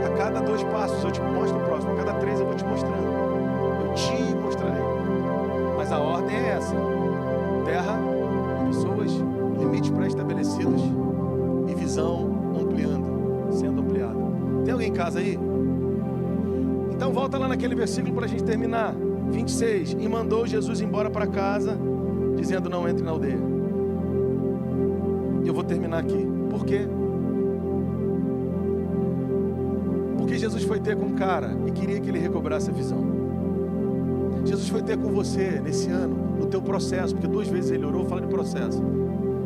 A cada 2 passos, eu te mostro o próximo. A cada 3, eu vou te mostrando. Eu te mostrarei. Mas a ordem é essa: terra, pessoas, limites pré-estabelecidos e visão ampliando, sendo ampliada. Tem alguém em casa aí? Então volta lá naquele versículo para a gente terminar. 26. E mandou Jesus embora para casa, dizendo: não entre na aldeia. E eu vou terminar aqui. Por quê? Porque Jesus foi ter com um cara e queria que ele recobrasse a visão. Jesus foi ter com você nesse ano, no teu processo, porque 2 vezes ele orou, fala de processo.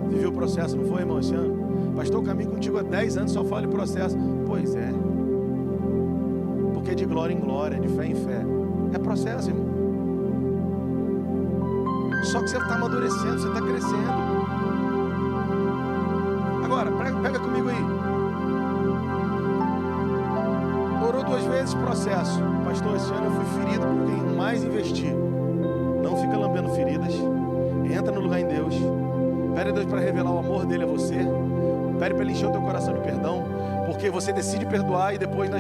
Viveu o processo, não foi, irmão, esse ano? Pastor, eu caminho contigo há 10 anos, só fala de processo. Pois é. Porque é de glória em glória, de fé em fé. É processo, irmão. Só que você está amadurecendo, você está crescendo. Agora, pega comigo aí. Orou 2 vezes, processo. Pastor, esse ano eu fui ferido por quem mais investir. Não fica lambendo feridas. Entra no lugar em Deus. Pede a Deus para revelar o amor dele a você. Pede para ele encher o teu coração de perdão. Porque você decide perdoar e depois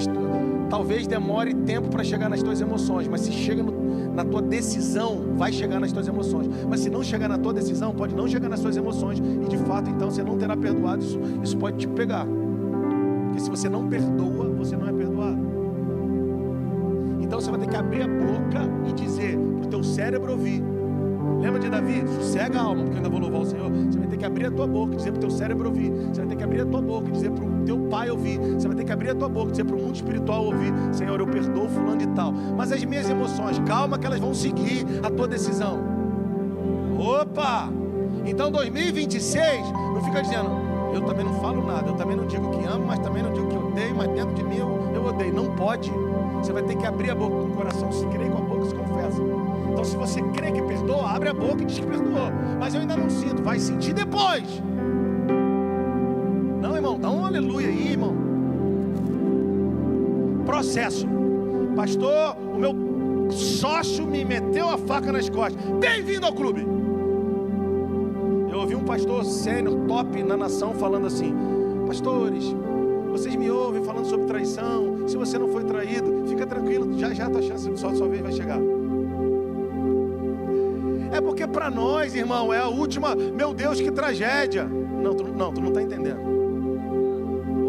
talvez demore tempo para chegar nas tuas emoções. Mas se chega na tua decisão, vai chegar nas tuas emoções. Mas se não chegar na tua decisão, pode não chegar nas tuas emoções. E de fato, então, você não terá perdoado. Isso pode te pegar. Porque se você não perdoa, você não é perdoado. Então você vai ter que abrir a boca e dizer para o teu cérebro ouvir. Lembra de Davi? Sossega a alma, porque eu ainda vou louvar o Senhor. Você vai ter que abrir a tua boca e dizer para o teu cérebro ouvir. Você vai ter que abrir a tua boca e dizer para o teu pai ouvir. Você vai ter que abrir a tua boca e dizer para o mundo espiritual ouvir. Senhor, eu perdoo fulano de tal. Mas as minhas emoções, calma que elas vão seguir a tua decisão. Opa! Então 2026, não fica dizendo: eu também não falo nada, eu também não digo que amo, mas também não digo que odeio, mas dentro de mim eu odeio. Não pode. Você vai ter que abrir a boca com o coração. Se crê com a boca, se confessa. Então se você crê que perdoa, abre a boca e diz que perdoou. Mas eu ainda não sinto, vai sentir depois. Não, irmão, dá um aleluia aí, irmão. Processo. Pastor, o meu sócio me meteu a faca nas costas. Bem-vindo ao clube. Eu ouvi um pastor sênior, top na nação, falando assim: pastores, vocês me ouvem falando sobre traição. Se você não foi traído, fica tranquilo, já a tua chance de sua vez vai chegar. É porque para nós, irmão, é a última. Meu Deus, que tragédia. Não, tu não está entendendo.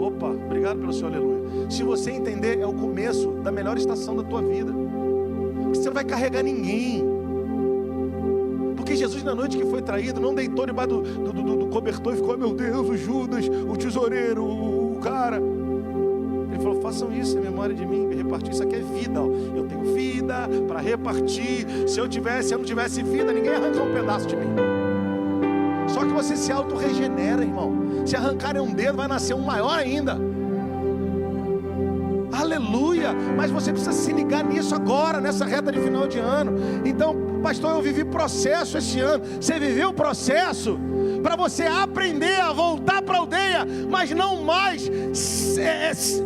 Opa, obrigado pelo seu aleluia. Se você entender, é o começo da melhor estação da tua vida. Porque você não vai carregar ninguém. Porque Jesus, na noite que foi traído, não deitou debaixo do cobertor e ficou: meu Deus, o Judas, o tesoureiro, o cara. Ele falou: façam isso em memória de mim, repartir. Isso aqui é vida, ó. Eu tenho vida para repartir. Se eu não tivesse vida, ninguém arranca um pedaço de mim. Só que você se auto-regenera, irmão. Se arrancarem um dedo, vai nascer um maior ainda. Aleluia. Mas você precisa se ligar nisso agora, nessa reta de final de ano. Então, pastor, eu vivi processo esse ano. Você viveu o processo para você aprender a voltar para a aldeia, mas não mais.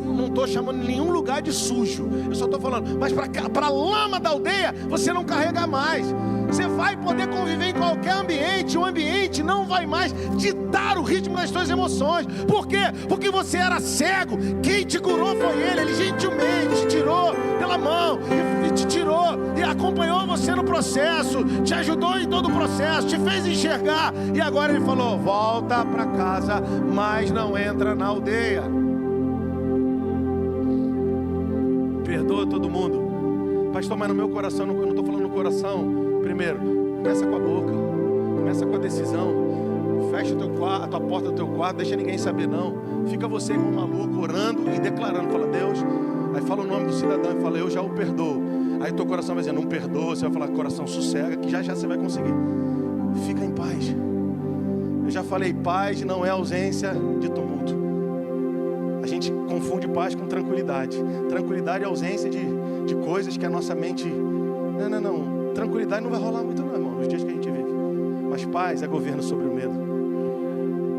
Não estou chamando nenhum lugar de sujo. Eu só estou falando, mas para a lama da aldeia você não carrega mais. Você vai poder conviver em qualquer ambiente. O ambiente não vai mais ditar o ritmo das suas emoções. Por quê? Porque você era cego. Quem te curou foi Ele. Ele gentilmente te tirou pela mão e te tirou e acompanhou você no processo, te ajudou em todo o processo, te fez enxergar. E agora Ele falou: volta para casa, mas não entra na aldeia. Perdoa todo mundo. Pastor, mas no meu coração, eu não estou falando no coração. Primeiro, começa com a boca, começa com a decisão. Fecha a tua porta do teu quarto, deixa ninguém saber não. Fica você como maluco, orando e declarando. Fala: Deus. Aí fala o nome do cidadão e fala: eu já o perdoo. Aí teu coração vai dizer: não perdoa. Você vai falar: coração, sossega, que já você vai conseguir. Fica em paz. Eu já falei, paz não é ausência de tumulto. A gente confunde paz com tranquilidade. Tranquilidade é ausência de coisas que a nossa mente... Não. Tranquilidade não vai rolar muito não, irmão, nos dias que a gente vive. Mas paz é governo sobre o medo.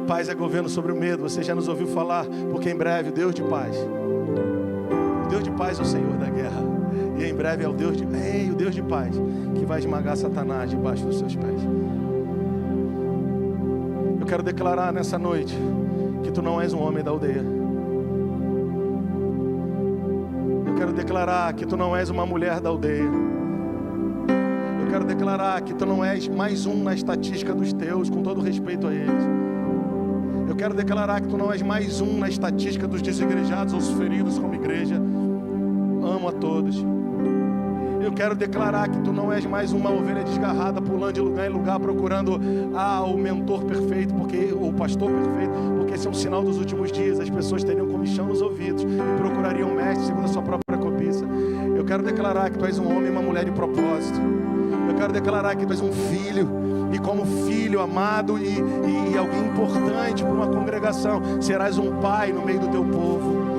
Paz é governo sobre o medo. Você já nos ouviu falar, porque em breve o Deus de paz é o Senhor da guerra. E em breve é o Deus de paz que vai esmagar Satanás debaixo dos seus pés. Eu quero declarar nessa noite que tu não és um homem da aldeia. Eu quero declarar que tu não és uma mulher da aldeia. Eu quero declarar que tu não és mais um na estatística dos teus, com todo respeito a eles. Eu quero declarar que tu não és mais um na estatística dos desigrejados ou os feridos como igreja. Amo a todos. Eu quero declarar que tu não és mais uma ovelha desgarrada, pulando de lugar em lugar, procurando o mentor perfeito, o pastor perfeito, porque esse é um sinal dos últimos dias. As pessoas teriam comichão nos ouvidos e procurariam um mestre segundo a sua própria cobiça. Eu quero declarar que tu és um homem e uma mulher de propósito. Eu quero declarar que tu és um filho, e como filho amado e alguém importante para uma congregação, serás um pai no meio do teu povo.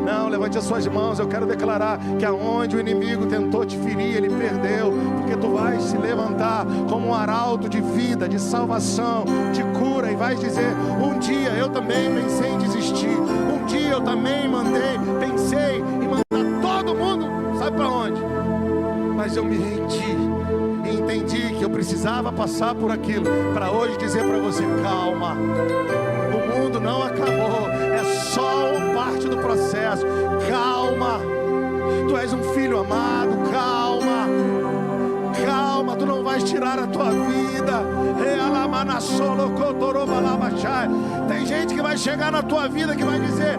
Não, levante as suas mãos. Eu quero declarar que aonde o inimigo tentou te ferir, ele perdeu, porque tu vais se levantar como um arauto de vida, de salvação, de cura, e vais dizer: um dia eu também pensei em desistir, um dia eu também pensei em mandar todo mundo, sabe para onde? Mas eu me rendi e entendi que eu precisava passar por aquilo para hoje dizer para você: calma, o mundo não acabou, é só parte do processo. Calma, tu és um filho amado. Calma, tu não vais tirar a tua vida. Tem gente que vai chegar na tua vida que vai dizer: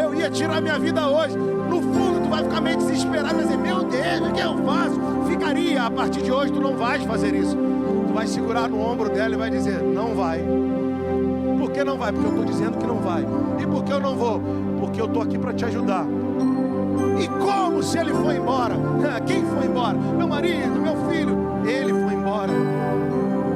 eu ia tirar minha vida hoje. No fundo tu vai ficar meio desesperado, vai dizer: meu Deus, o que eu faço? Ficaria. A partir de hoje tu não vais fazer isso. Tu vai segurar no ombro dela e vai dizer: não vai. Por que não vai? Porque eu estou dizendo que não vai. E por que eu não vou? Porque eu estou aqui para te ajudar. E como se ele foi embora? Quem foi embora? Meu marido, meu filho. Ele foi embora.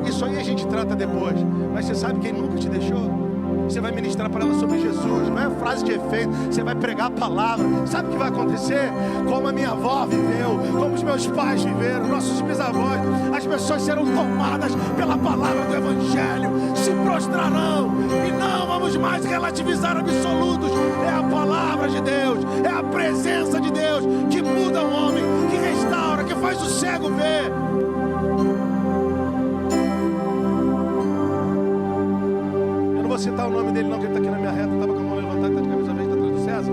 Isso aí a gente trata depois. Mas você sabe quem nunca te deixou? Você vai ministrar para ela sobre Jesus. Não é frase de efeito. Você vai pregar a palavra. Sabe o que vai acontecer? Como a minha avó viveu, como os meus pais viveram, nossos bisavós. As pessoas serão tomadas pela palavra do Evangelho, se prostrarão, e não vamos mais relativizar absolutos. É a palavra de Deus, é a presença de Deus que muda o homem, que restaura, que faz o cego ver. Vou citar o nome dele não, que ele está aqui na minha reta, estava com a mão levantada, está de camisa verde, está atrás do César.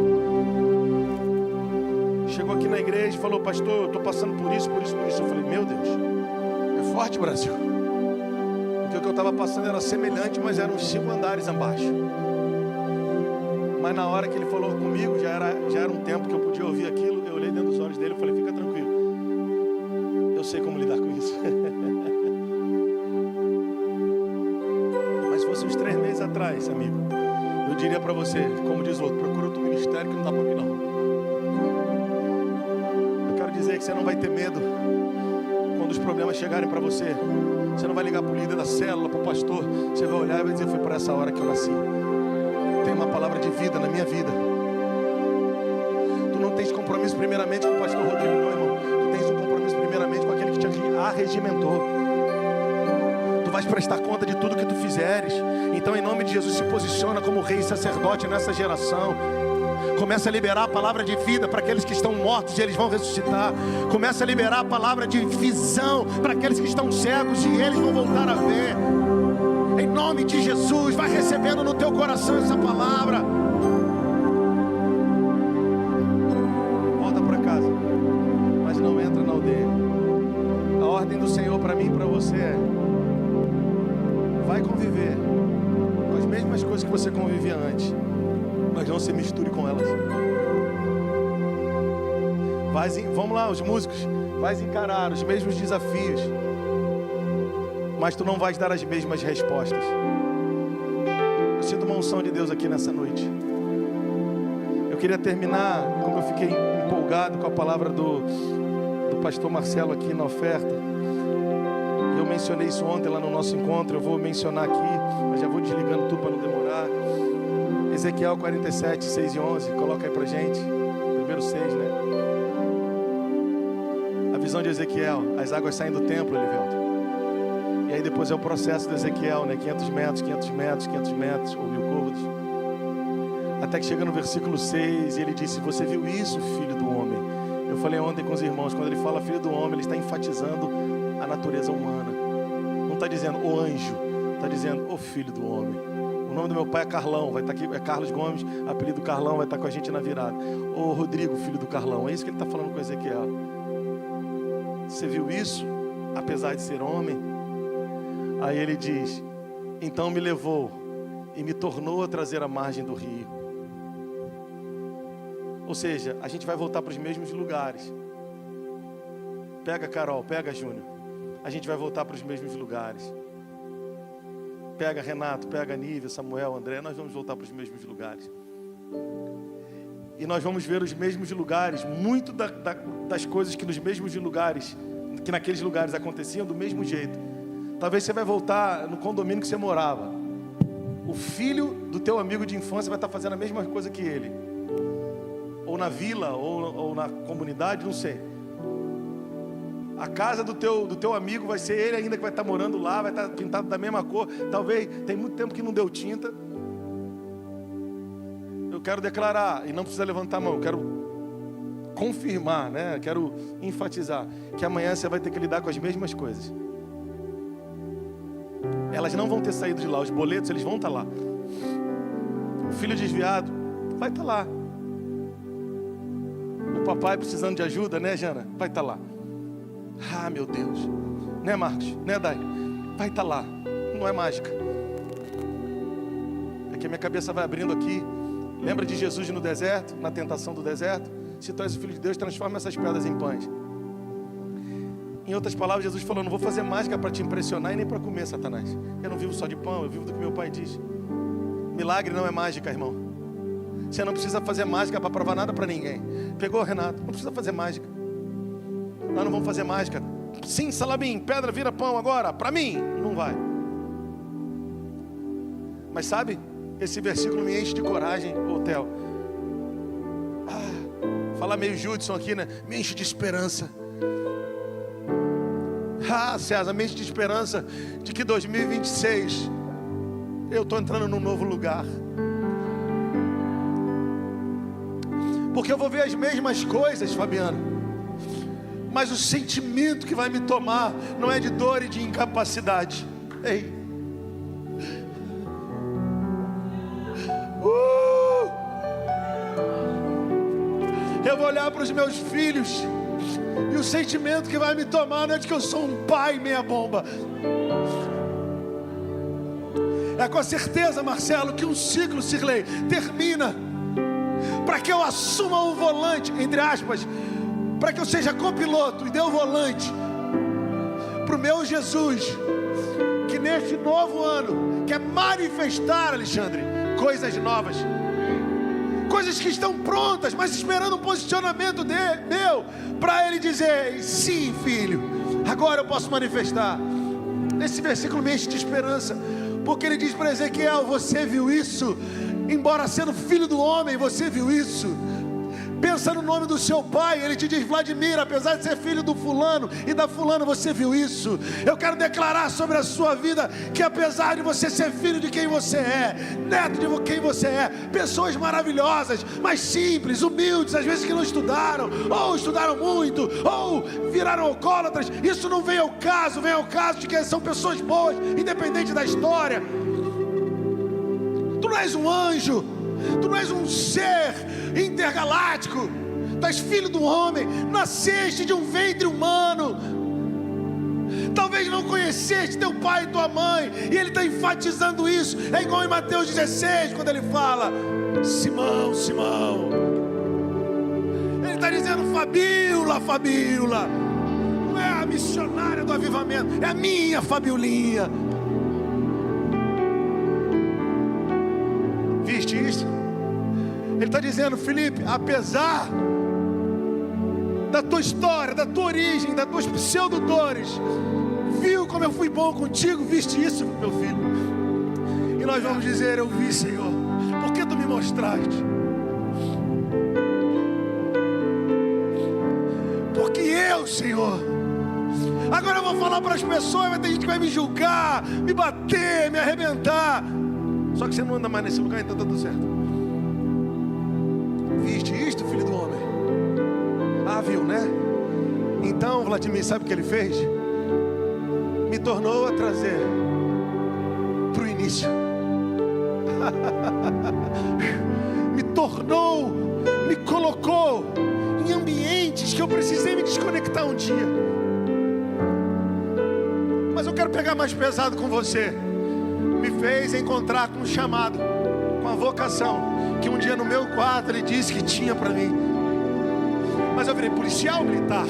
Chegou aqui na igreja e falou: pastor, eu estou passando por isso. Eu falei: meu Deus, é forte, Brasil. Porque o que eu estava passando era semelhante, mas eram uns 5 andares abaixo. Mas na hora que ele falou comigo, já era um tempo que eu podia ouvir aquilo. Eu olhei dentro dos olhos dele e falei: fica tranquilo, eu sei como lidar com isso. Uns 3 meses atrás, amigo, eu diria para você, como diz o outro: procura outro ministério que não dá para mim não. Eu quero dizer que você não vai ter medo quando os problemas chegarem para você. Você não vai ligar para o líder da célula, para o pastor. Você vai olhar e vai dizer: foi por essa hora que eu nasci. Tem uma palavra de vida na minha vida. Tu não tens compromisso primeiramente com o pastor Rodrigo, não, irmão. Tu tens um compromisso primeiramente com aquele que te arregimentou. Vais prestar conta de tudo que tu fizeres. Então, em nome de Jesus, se posiciona como rei e sacerdote nessa geração. Começa a liberar a palavra de vida para aqueles que estão mortos e eles vão ressuscitar. Começa a liberar a palavra de visão para aqueles que estão cegos e eles vão voltar a ver. Em nome de Jesus, vai recebendo no teu coração essa palavra. Volta para casa, mas não entra na aldeia. A ordem do Senhor para mim e para você é: vai conviver com as mesmas coisas que você convivia antes, mas não se misture com elas. Vamos lá, os músicos, vais encarar os mesmos desafios, mas tu não vais dar as mesmas respostas. Eu sinto uma unção de Deus aqui nessa noite. Eu queria terminar, como eu fiquei empolgado com a palavra do pastor Marcelo aqui na oferta. Eu mencionei isso ontem lá no nosso encontro, eu vou mencionar aqui, mas já vou desligando tudo para não demorar. Ezequiel 47, 6 e 11, coloca aí pra gente, primeiro 6, né? A visão de Ezequiel, as águas saem do templo, Elivelto. E aí depois é o processo do Ezequiel, né? 500 metros, 500 metros, 500 metros, ou 1000 côvados. Até que chega no versículo 6, e ele disse: você viu isso, filho do homem? Eu falei ontem com os irmãos, quando ele fala filho do homem, ele está enfatizando a natureza humana. Não está dizendo o anjo, está dizendo o filho do homem. O nome do meu pai é Carlão, vai estar aqui, é Carlos Gomes, apelido Carlão, vai estar com a gente na virada. Ô Rodrigo, filho do Carlão, é isso que ele está falando com Ezequiel. Você viu isso, apesar de ser homem? Aí ele diz: então me levou e me tornou a trazer a margem do rio. Ou seja, a gente vai voltar para os mesmos lugares. Pega Carol, pega Júnior. A gente vai voltar para os mesmos lugares. Pega Renato, pega Nívia, Samuel, André. Nós vamos voltar para os mesmos lugares. E nós vamos ver os mesmos lugares. Muito das coisas que nos mesmos lugares, que naqueles lugares aconteciam do mesmo jeito. Talvez você vai voltar no condomínio que você morava. O filho do teu amigo de infância vai estar fazendo a mesma coisa que ele. Ou na vila, ou na comunidade, não sei. A casa do teu amigo vai ser ele ainda que vai estar morando lá, vai estar pintado da mesma cor. Talvez, tem muito tempo que não deu tinta. Eu quero declarar, e não precisa levantar a mão, eu quero confirmar, né? Quero enfatizar que amanhã você vai ter que lidar com as mesmas coisas. Elas não vão ter saído de lá, os boletos, eles vão estar lá. O filho desviado vai estar lá. O papai precisando de ajuda, né, Jana? Vai estar lá. Ah, meu Deus. Né, Marcos? Né, Dai? Vai estar lá. Não é mágica. É que a minha cabeça vai abrindo aqui. Lembra de Jesus no deserto, na tentação do deserto? Se tu és o Filho de Deus, transforma essas pedras em pães. Em outras palavras, Jesus falou: não vou fazer mágica para te impressionar e nem para comer, Satanás. Eu não vivo só de pão, eu vivo do que meu pai diz. Milagre não é mágica, irmão. Você não precisa fazer mágica para provar nada para ninguém. Pegou, Renato? Não precisa fazer mágica. Nós não vamos fazer mágica. Sim, Salabim, pedra vira pão agora. Para mim, não vai. Mas sabe, esse versículo me enche de coragem, ô Theo. Falar meio Judson aqui, né? Me enche de esperança. César, me enche de esperança de que 2026 eu estou entrando num novo lugar. Porque eu vou ver as mesmas coisas, Fabiano, mas o sentimento que vai me tomar não é de dor e de incapacidade. Ei. Eu vou olhar para os meus filhos e o sentimento que vai me tomar não é de que eu sou um pai meia bomba. É com a certeza, Marcelo, que um ciclo, Sirlei, termina para que eu assuma o volante, entre aspas, para que eu seja copiloto e dê o volante para o meu Jesus, que neste novo ano quer manifestar, Alexandre, coisas novas, coisas que estão prontas, mas esperando um posicionamento meu, para ele dizer: sim, filho, agora eu posso manifestar. Esse versículo me enche de esperança, porque ele diz para Ezequiel: você viu isso? Embora sendo filho do homem, você viu isso? Pensa no nome do seu pai. Ele te diz: Vladimir, apesar de ser filho do fulano e da fulana, você viu isso? Eu quero declarar sobre a sua vida que apesar de você ser filho de quem você é, neto de quem você é, pessoas maravilhosas, mas simples, humildes, às vezes que não estudaram, ou estudaram muito, ou viraram alcoólatras, isso não vem ao caso. Vem ao caso de que são pessoas boas, independente da história. Tu não és um anjo, tu não és um ser intergaláctico, tu és filho do homem, nasceste de um ventre humano. Talvez não conheceste teu pai e tua mãe, e ele está enfatizando isso. É igual em Mateus 16, quando ele fala: Simão, Simão. Ele está dizendo: Fabíola, Fabíola. Não é a missionária do avivamento, é a minha Fabiolinha. Viste isso? Ele está dizendo: Felipe, apesar da tua história, da tua origem, das tuas pseudodores, Viu como eu fui bom contigo? Viste isso, meu filho? E nós vamos dizer: eu vi, Senhor, porque tu me mostraste. Porque eu, Senhor. Agora eu vou falar para as pessoas, vai ter gente que vai me julgar, me bater, me arrebentar. Só que você não anda mais nesse lugar, então tá tudo certo. Viste isto, filho do homem? Ah, viu, né? Então, Vladimir, sabe o que ele fez? Me tornou a trazer para o início. Me colocou em ambientes que eu precisei me desconectar um dia. Mas eu quero pegar mais pesado com você. Me fez encontrar com um chamado, com a vocação, que um dia no meu quarto ele disse que tinha para mim. Mas eu virei policial militar,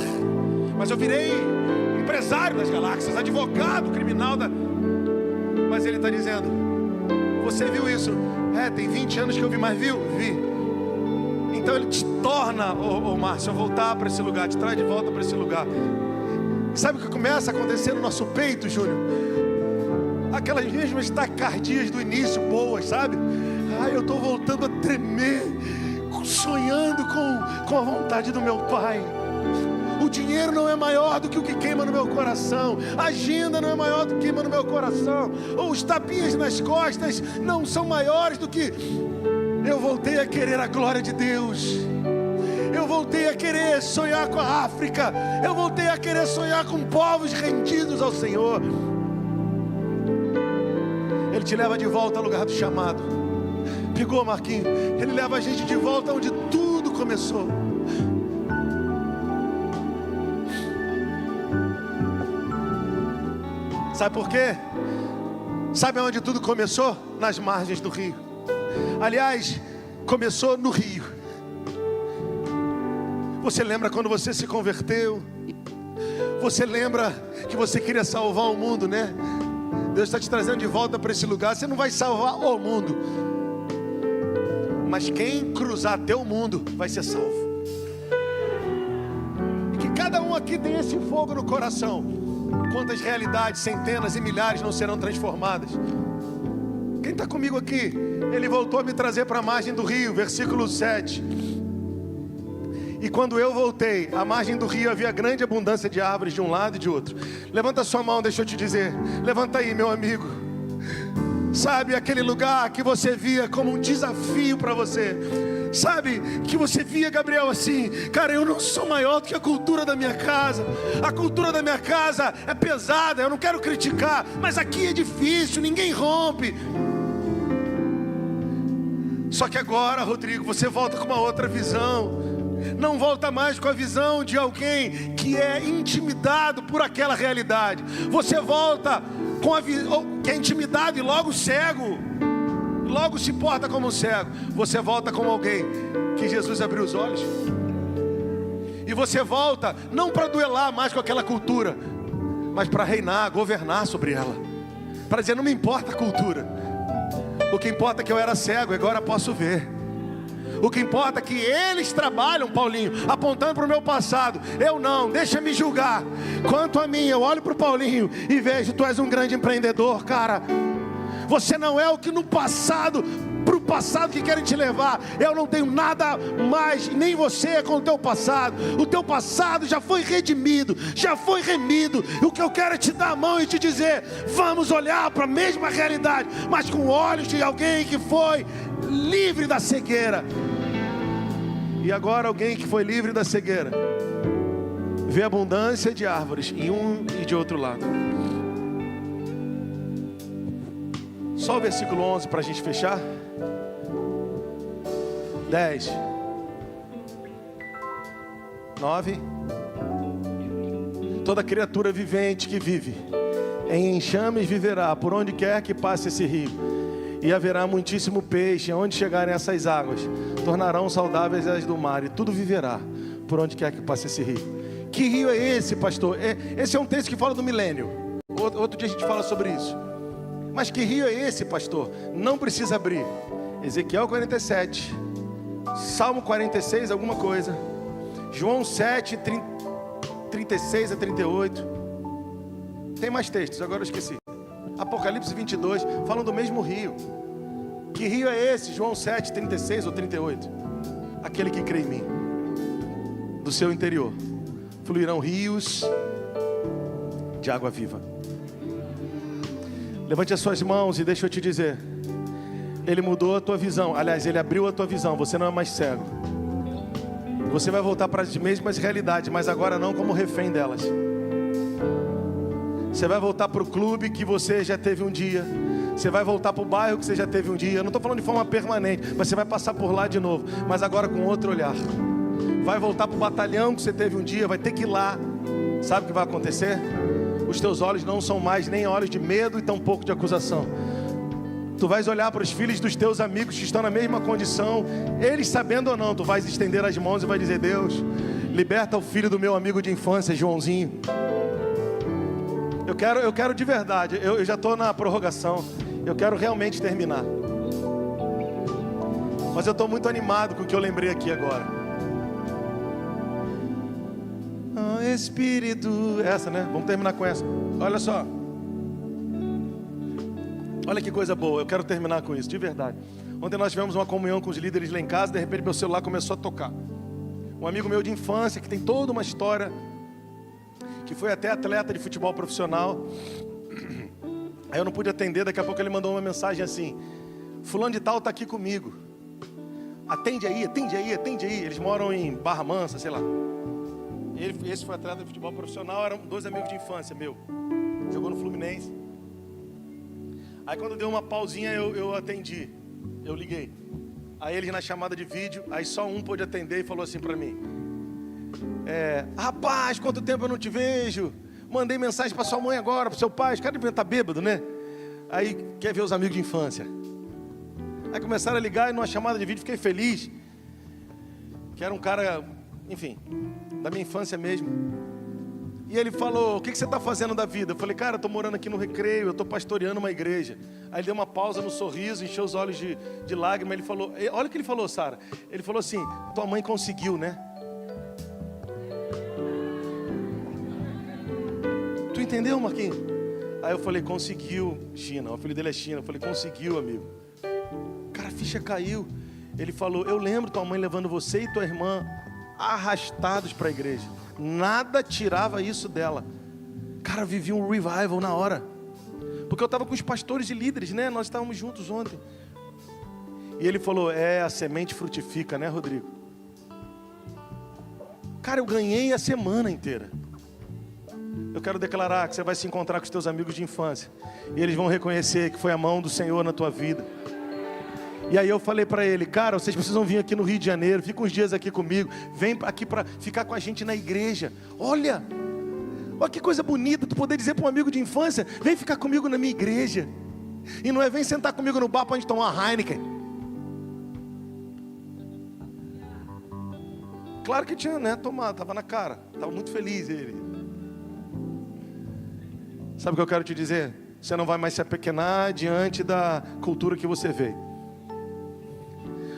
mas eu virei empresário das galáxias, advogado criminal Mas ele está dizendo: você viu isso? Tem 20 anos que eu vi, mas viu? Vi. Então ele te torna, Márcio, a voltar para esse lugar, te traz de volta para esse lugar. Sabe o que começa a acontecer no nosso peito, Júnior? Aquelas mesmas taquicardias do início, boas, sabe? Eu estou voltando a tremer, sonhando com a vontade do meu Pai. O dinheiro não é maior do que o que queima no meu coração. A agenda não é maior do que queima no meu coração. Ou os tapinhas nas costas não são maiores do que... Eu voltei a querer a glória de Deus. Eu voltei a querer sonhar com a África. Eu voltei a querer sonhar com povos rendidos ao Senhor. Ele te leva de volta ao lugar do chamado. Pegou, Marquinhos? Ele leva a gente de volta onde tudo começou. Sabe por quê? Sabe onde tudo começou? Nas margens do rio. Aliás, começou no rio. Você lembra quando você se converteu? Você lembra que você queria salvar o mundo, né? Deus está te trazendo de volta para esse lugar. Você não vai salvar o mundo, mas quem cruzar teu mundo vai ser salvo. E que cada um aqui tem esse fogo no coração. Quantas realidades, centenas e milhares não serão transformadas? Quem está comigo aqui? Ele voltou a me trazer para a margem do rio, versículo 7. E quando eu voltei, à margem do rio havia grande abundância de árvores de um lado e de outro. Levanta sua mão, deixa eu te dizer. Levanta aí, meu amigo. Sabe aquele lugar que você via como um desafio para você? Sabe, que você via, Gabriel, assim: cara, eu não sou maior do que a cultura da minha casa. A cultura da minha casa é pesada, eu não quero criticar, mas aqui é difícil, ninguém rompe. Só que agora, Rodrigo, você volta com uma outra visão. Não volta mais com a visão de alguém que é intimidado por aquela realidade. Você volta com a visão que é intimidado e logo cego, logo se porta como um cego. Você volta como alguém que Jesus abriu os olhos. E você volta não para duelar mais com aquela cultura, mas para reinar, governar sobre ela. Para dizer: não me importa a cultura, o que importa é que eu era cego e agora posso ver. O que importa é que eles trabalham, Paulinho, apontando para o meu passado. Eu não, deixa me julgar. Quanto a mim, eu olho para o Paulinho e vejo: tu és um grande empreendedor, cara. Você não é o que no passado, para o passado que querem te levar. Eu não tenho nada mais, nem você com o teu passado. O teu passado já foi redimido, já foi remido. O que eu quero é te dar a mão e te dizer: vamos olhar para a mesma realidade, mas com olhos de alguém que foi livre da cegueira. E agora alguém que foi livre da cegueira vê abundância de árvores em um e de outro lado. Só o versículo 11 para a gente fechar. 10 9. Toda criatura vivente que vive em enxames viverá por onde quer que passe esse rio. E haverá muitíssimo peixe. Onde chegarem essas águas, tornarão saudáveis as do mar. E tudo viverá por onde quer que passe esse rio. Que rio é esse, pastor? Esse é um texto que fala do milênio. Outro dia a gente fala sobre isso. Mas que rio é esse, pastor? Não precisa abrir. Ezequiel 47, Salmo 46, alguma coisa, João 7, 36 a 38. Tem mais textos, agora eu esqueci. Apocalipse 22, falam do mesmo rio. Que rio é esse? João 7, 36 ou 38. Aquele que crê em mim, do seu interior fluirão rios de água viva. Levante as suas mãos e deixa eu te dizer, Ele mudou a tua visão. Aliás, Ele abriu a tua visão. Você não é mais cego. Você vai voltar para as mesmas realidades, mas agora não como refém delas. Você vai voltar para o clube que você já teve um dia. Você vai voltar para o bairro que você já teve um dia. Eu não estou falando de forma permanente, mas você vai passar por lá de novo, mas agora com outro olhar. Vai voltar para o batalhão que você teve um dia, vai ter que ir lá. Sabe o que vai acontecer? Os teus olhos não são mais nem olhos de medo e tampouco de acusação. Tu vais olhar para os filhos dos teus amigos que estão na mesma condição, eles sabendo ou não, tu vais estender as mãos e vai dizer: Deus, liberta o filho do meu amigo de infância, Joãozinho. Eu quero de verdade, eu já estou na prorrogação, eu quero realmente terminar. Mas eu estou muito animado com o que eu lembrei aqui agora. Oh, Espírito, essa, né? Vamos terminar com essa. Olha só. Olha que coisa boa, eu quero terminar com isso, de verdade. Ontem nós tivemos uma comunhão com os líderes lá em casa, de repente meu celular começou a tocar. Um amigo meu de infância, que tem toda uma história, que foi até atleta de futebol profissional. Aí eu não pude atender, daqui a pouco ele mandou uma mensagem assim: fulano de tal está aqui comigo. Atende aí, atende aí, atende aí. Eles moram em Barra Mansa, sei lá. Esse foi atleta de futebol profissional, eram 2 amigos de infância meu. Jogou no Fluminense. Aí quando deu uma pausinha eu atendi, eu liguei. Aí eles na chamada de vídeo, aí só um pôde atender e falou assim pra mim: rapaz, quanto tempo eu não te vejo. Mandei mensagem pra sua mãe agora, pro seu pai. Os caras devem estar bêbado, né? Aí quer ver os amigos de infância. Aí começaram a ligar e numa chamada de vídeo fiquei feliz. Que era um cara, enfim, da minha infância mesmo. E ele falou: o que você está fazendo da vida? Eu falei: cara, eu estou morando aqui no Recreio, eu estou pastoreando uma igreja. Aí ele deu uma pausa no sorriso, encheu os olhos de lágrima. Ele falou, olha o que ele falou, Sara. Ele falou assim: tua mãe conseguiu, né? Tu entendeu, Marquinhos? Aí eu falei: conseguiu, China. O filho dele é China. Eu falei: conseguiu, amigo. Cara, a ficha caiu. Ele falou: eu lembro tua mãe levando você e tua irmã arrastados para a igreja. Nada tirava isso dela. Cara, vivia um revival na hora. Porque eu estava com os pastores e líderes, né? Nós estávamos juntos ontem. E ele falou: a semente frutifica, né, Rodrigo? Cara, eu ganhei a semana inteira. Eu quero declarar que você vai se encontrar com os teus amigos de infância. E eles vão reconhecer que foi a mão do Senhor na tua vida. E aí eu falei para ele: cara, vocês precisam vir aqui no Rio de Janeiro, fica uns dias aqui comigo, vem aqui para ficar com a gente na igreja. Olha que coisa bonita, tu poder dizer para um amigo de infância: vem ficar comigo na minha igreja. E não é vem sentar comigo no bar para a gente tomar uma Heineken. Claro que tinha, né, tomado, estava na cara, estava muito feliz ele. Sabe o que eu quero te dizer? Você não vai mais se apequenar diante da cultura que você vê.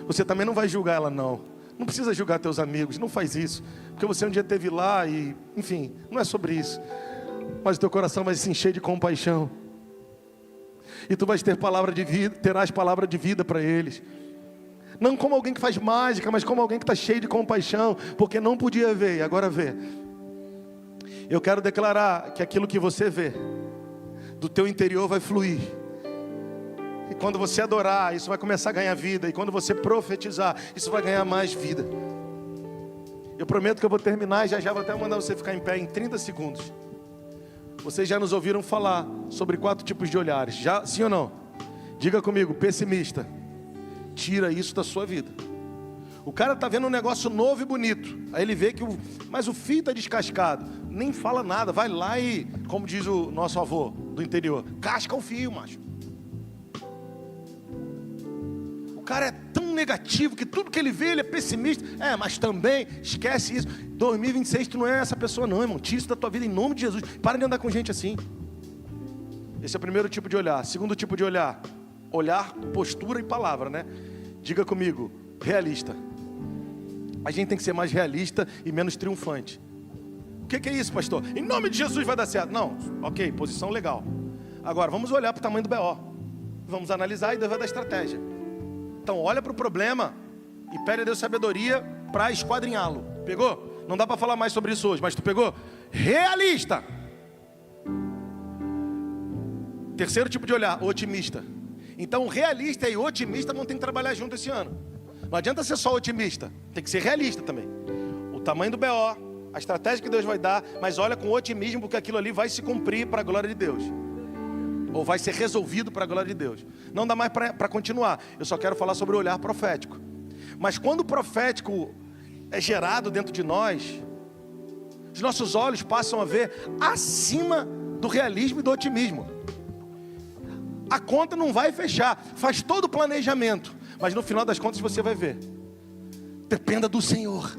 Você também não vai julgar ela, não. Não precisa julgar teus amigos, não faz isso. Porque você um dia esteve lá e, enfim, não é sobre isso. Mas o teu coração vai se encher de compaixão. E tu vais ter palavra de vida, terás palavra de vida para eles. Não como alguém que faz mágica, mas como alguém que está cheio de compaixão. Porque não podia ver e agora vê. Eu quero declarar que aquilo que você vê, do teu interior vai fluir. E quando você adorar, isso vai começar a ganhar vida. E quando você profetizar, isso vai ganhar mais vida. Eu prometo que eu vou terminar e já vou até mandar você ficar em pé em 30 segundos. Vocês já nos ouviram falar sobre 4 tipos de olhares. Já, sim ou não? Diga comigo: pessimista. Tira isso da sua vida. O cara está vendo um negócio novo e bonito. Aí ele vê que mas o fio está descascado. Nem fala nada. Vai lá e, como diz o nosso avô do interior, casca o fio, macho. O cara é tão negativo que tudo que ele vê, ele é pessimista. Mas também, esquece isso. 2026 tu não é essa pessoa não, irmão. Tira isso da tua vida em nome de Jesus. Para de andar com gente assim. Esse é o primeiro tipo de olhar. Segundo tipo de olhar: olhar, postura e palavra, né? Diga comigo: realista. A gente tem que ser mais realista e menos triunfante. O que é isso, pastor? Em nome de Jesus vai dar certo. Não, ok, posição legal. Agora, vamos olhar para o tamanho do BO. Vamos analisar e Deus vai dar estratégia. Então, olha para o problema e pede a Deus sabedoria para esquadrinhá-lo. Pegou? Não dá para falar mais sobre isso hoje, mas tu pegou? Realista. Terceiro tipo de olhar, otimista. Então, o realista e o otimista vão ter que trabalhar junto esse ano. Não adianta ser só otimista, tem que ser realista também. O tamanho do BO, a estratégia que Deus vai dar, mas olha com otimismo, porque aquilo ali vai se cumprir para a glória de Deus. Ou vai ser resolvido para a glória de Deus. Não dá mais para continuar. Eu só quero falar sobre o olhar profético. Mas quando o profético é gerado dentro de nós, os nossos olhos passam a ver acima do realismo e do otimismo. A conta não vai fechar. Faz todo o planejamento, mas no final das contas você vai ver. Dependa do Senhor.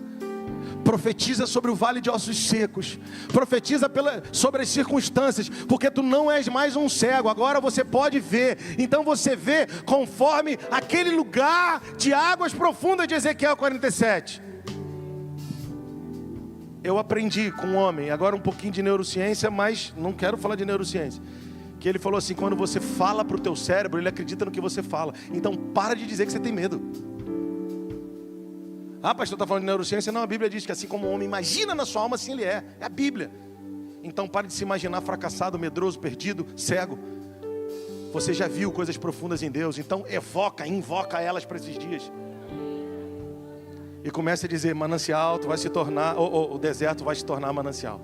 Profetiza sobre o vale de ossos secos. Profetiza sobre as circunstâncias. Porque tu não és mais um cego. Agora você pode ver. Então você vê conforme aquele lugar de águas profundas de Ezequiel 47. Eu aprendi com um homem, agora um pouquinho de neurociência, mas não quero falar de neurociência. Que ele falou assim, quando você fala para o teu cérebro, ele acredita no que você fala. Então para de dizer que você tem medo. Ah, pastor, está falando de neurociência? Não, a Bíblia diz que assim como o homem imagina na sua alma, assim ele é. É a Bíblia. Então pare de se imaginar fracassado, medroso, perdido, cego. Você já viu coisas profundas em Deus, então invoca elas para esses dias. E comece a dizer, manancial, tu vai se tornar, o deserto vai se tornar manancial.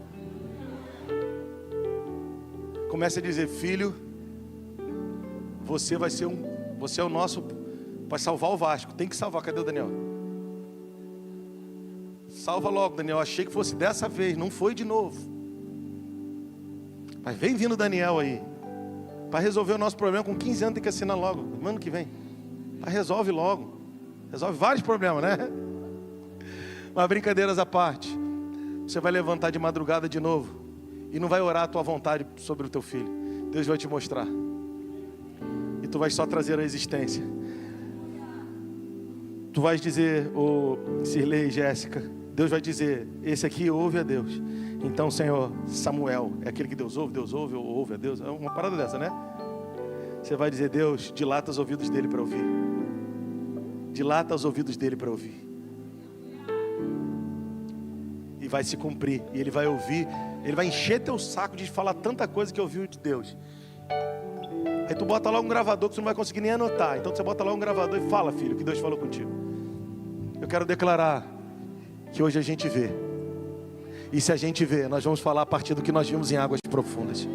Comece a dizer, filho, você é o nosso, vai salvar o Vasco. Tem que salvar, cadê o Daniel? Salva logo, Daniel, achei que fosse dessa vez, não foi de novo. Mas vem vindo o Daniel aí, para resolver o nosso problema. Com 15 anos tem que assinar logo, ano que vem. Mas resolve logo, resolve vários problemas, né? Mas brincadeiras à parte, você vai levantar de madrugada de novo e não vai orar a tua vontade sobre o teu filho. Deus vai te mostrar. E tu vais só trazer a existência. Tu vais dizer, Cirlei e Jéssica, Deus vai dizer, esse aqui ouve a Deus. Então, Senhor, Samuel, é aquele que Deus ouve, ouve a Deus. É uma parada dessa, né? Você vai dizer, Deus, dilata os ouvidos dele para ouvir. Dilata os ouvidos dele para ouvir. E vai se cumprir, e ele vai ouvir. Ele vai encher teu saco de falar tanta coisa que ouviu de Deus. Aí tu bota lá um gravador que você não vai conseguir nem anotar. Então você bota lá um gravador e fala, filho, que Deus falou contigo. Eu quero declarar que hoje a gente vê. E se a gente vê, nós vamos falar a partir do que nós vimos em águas profundas.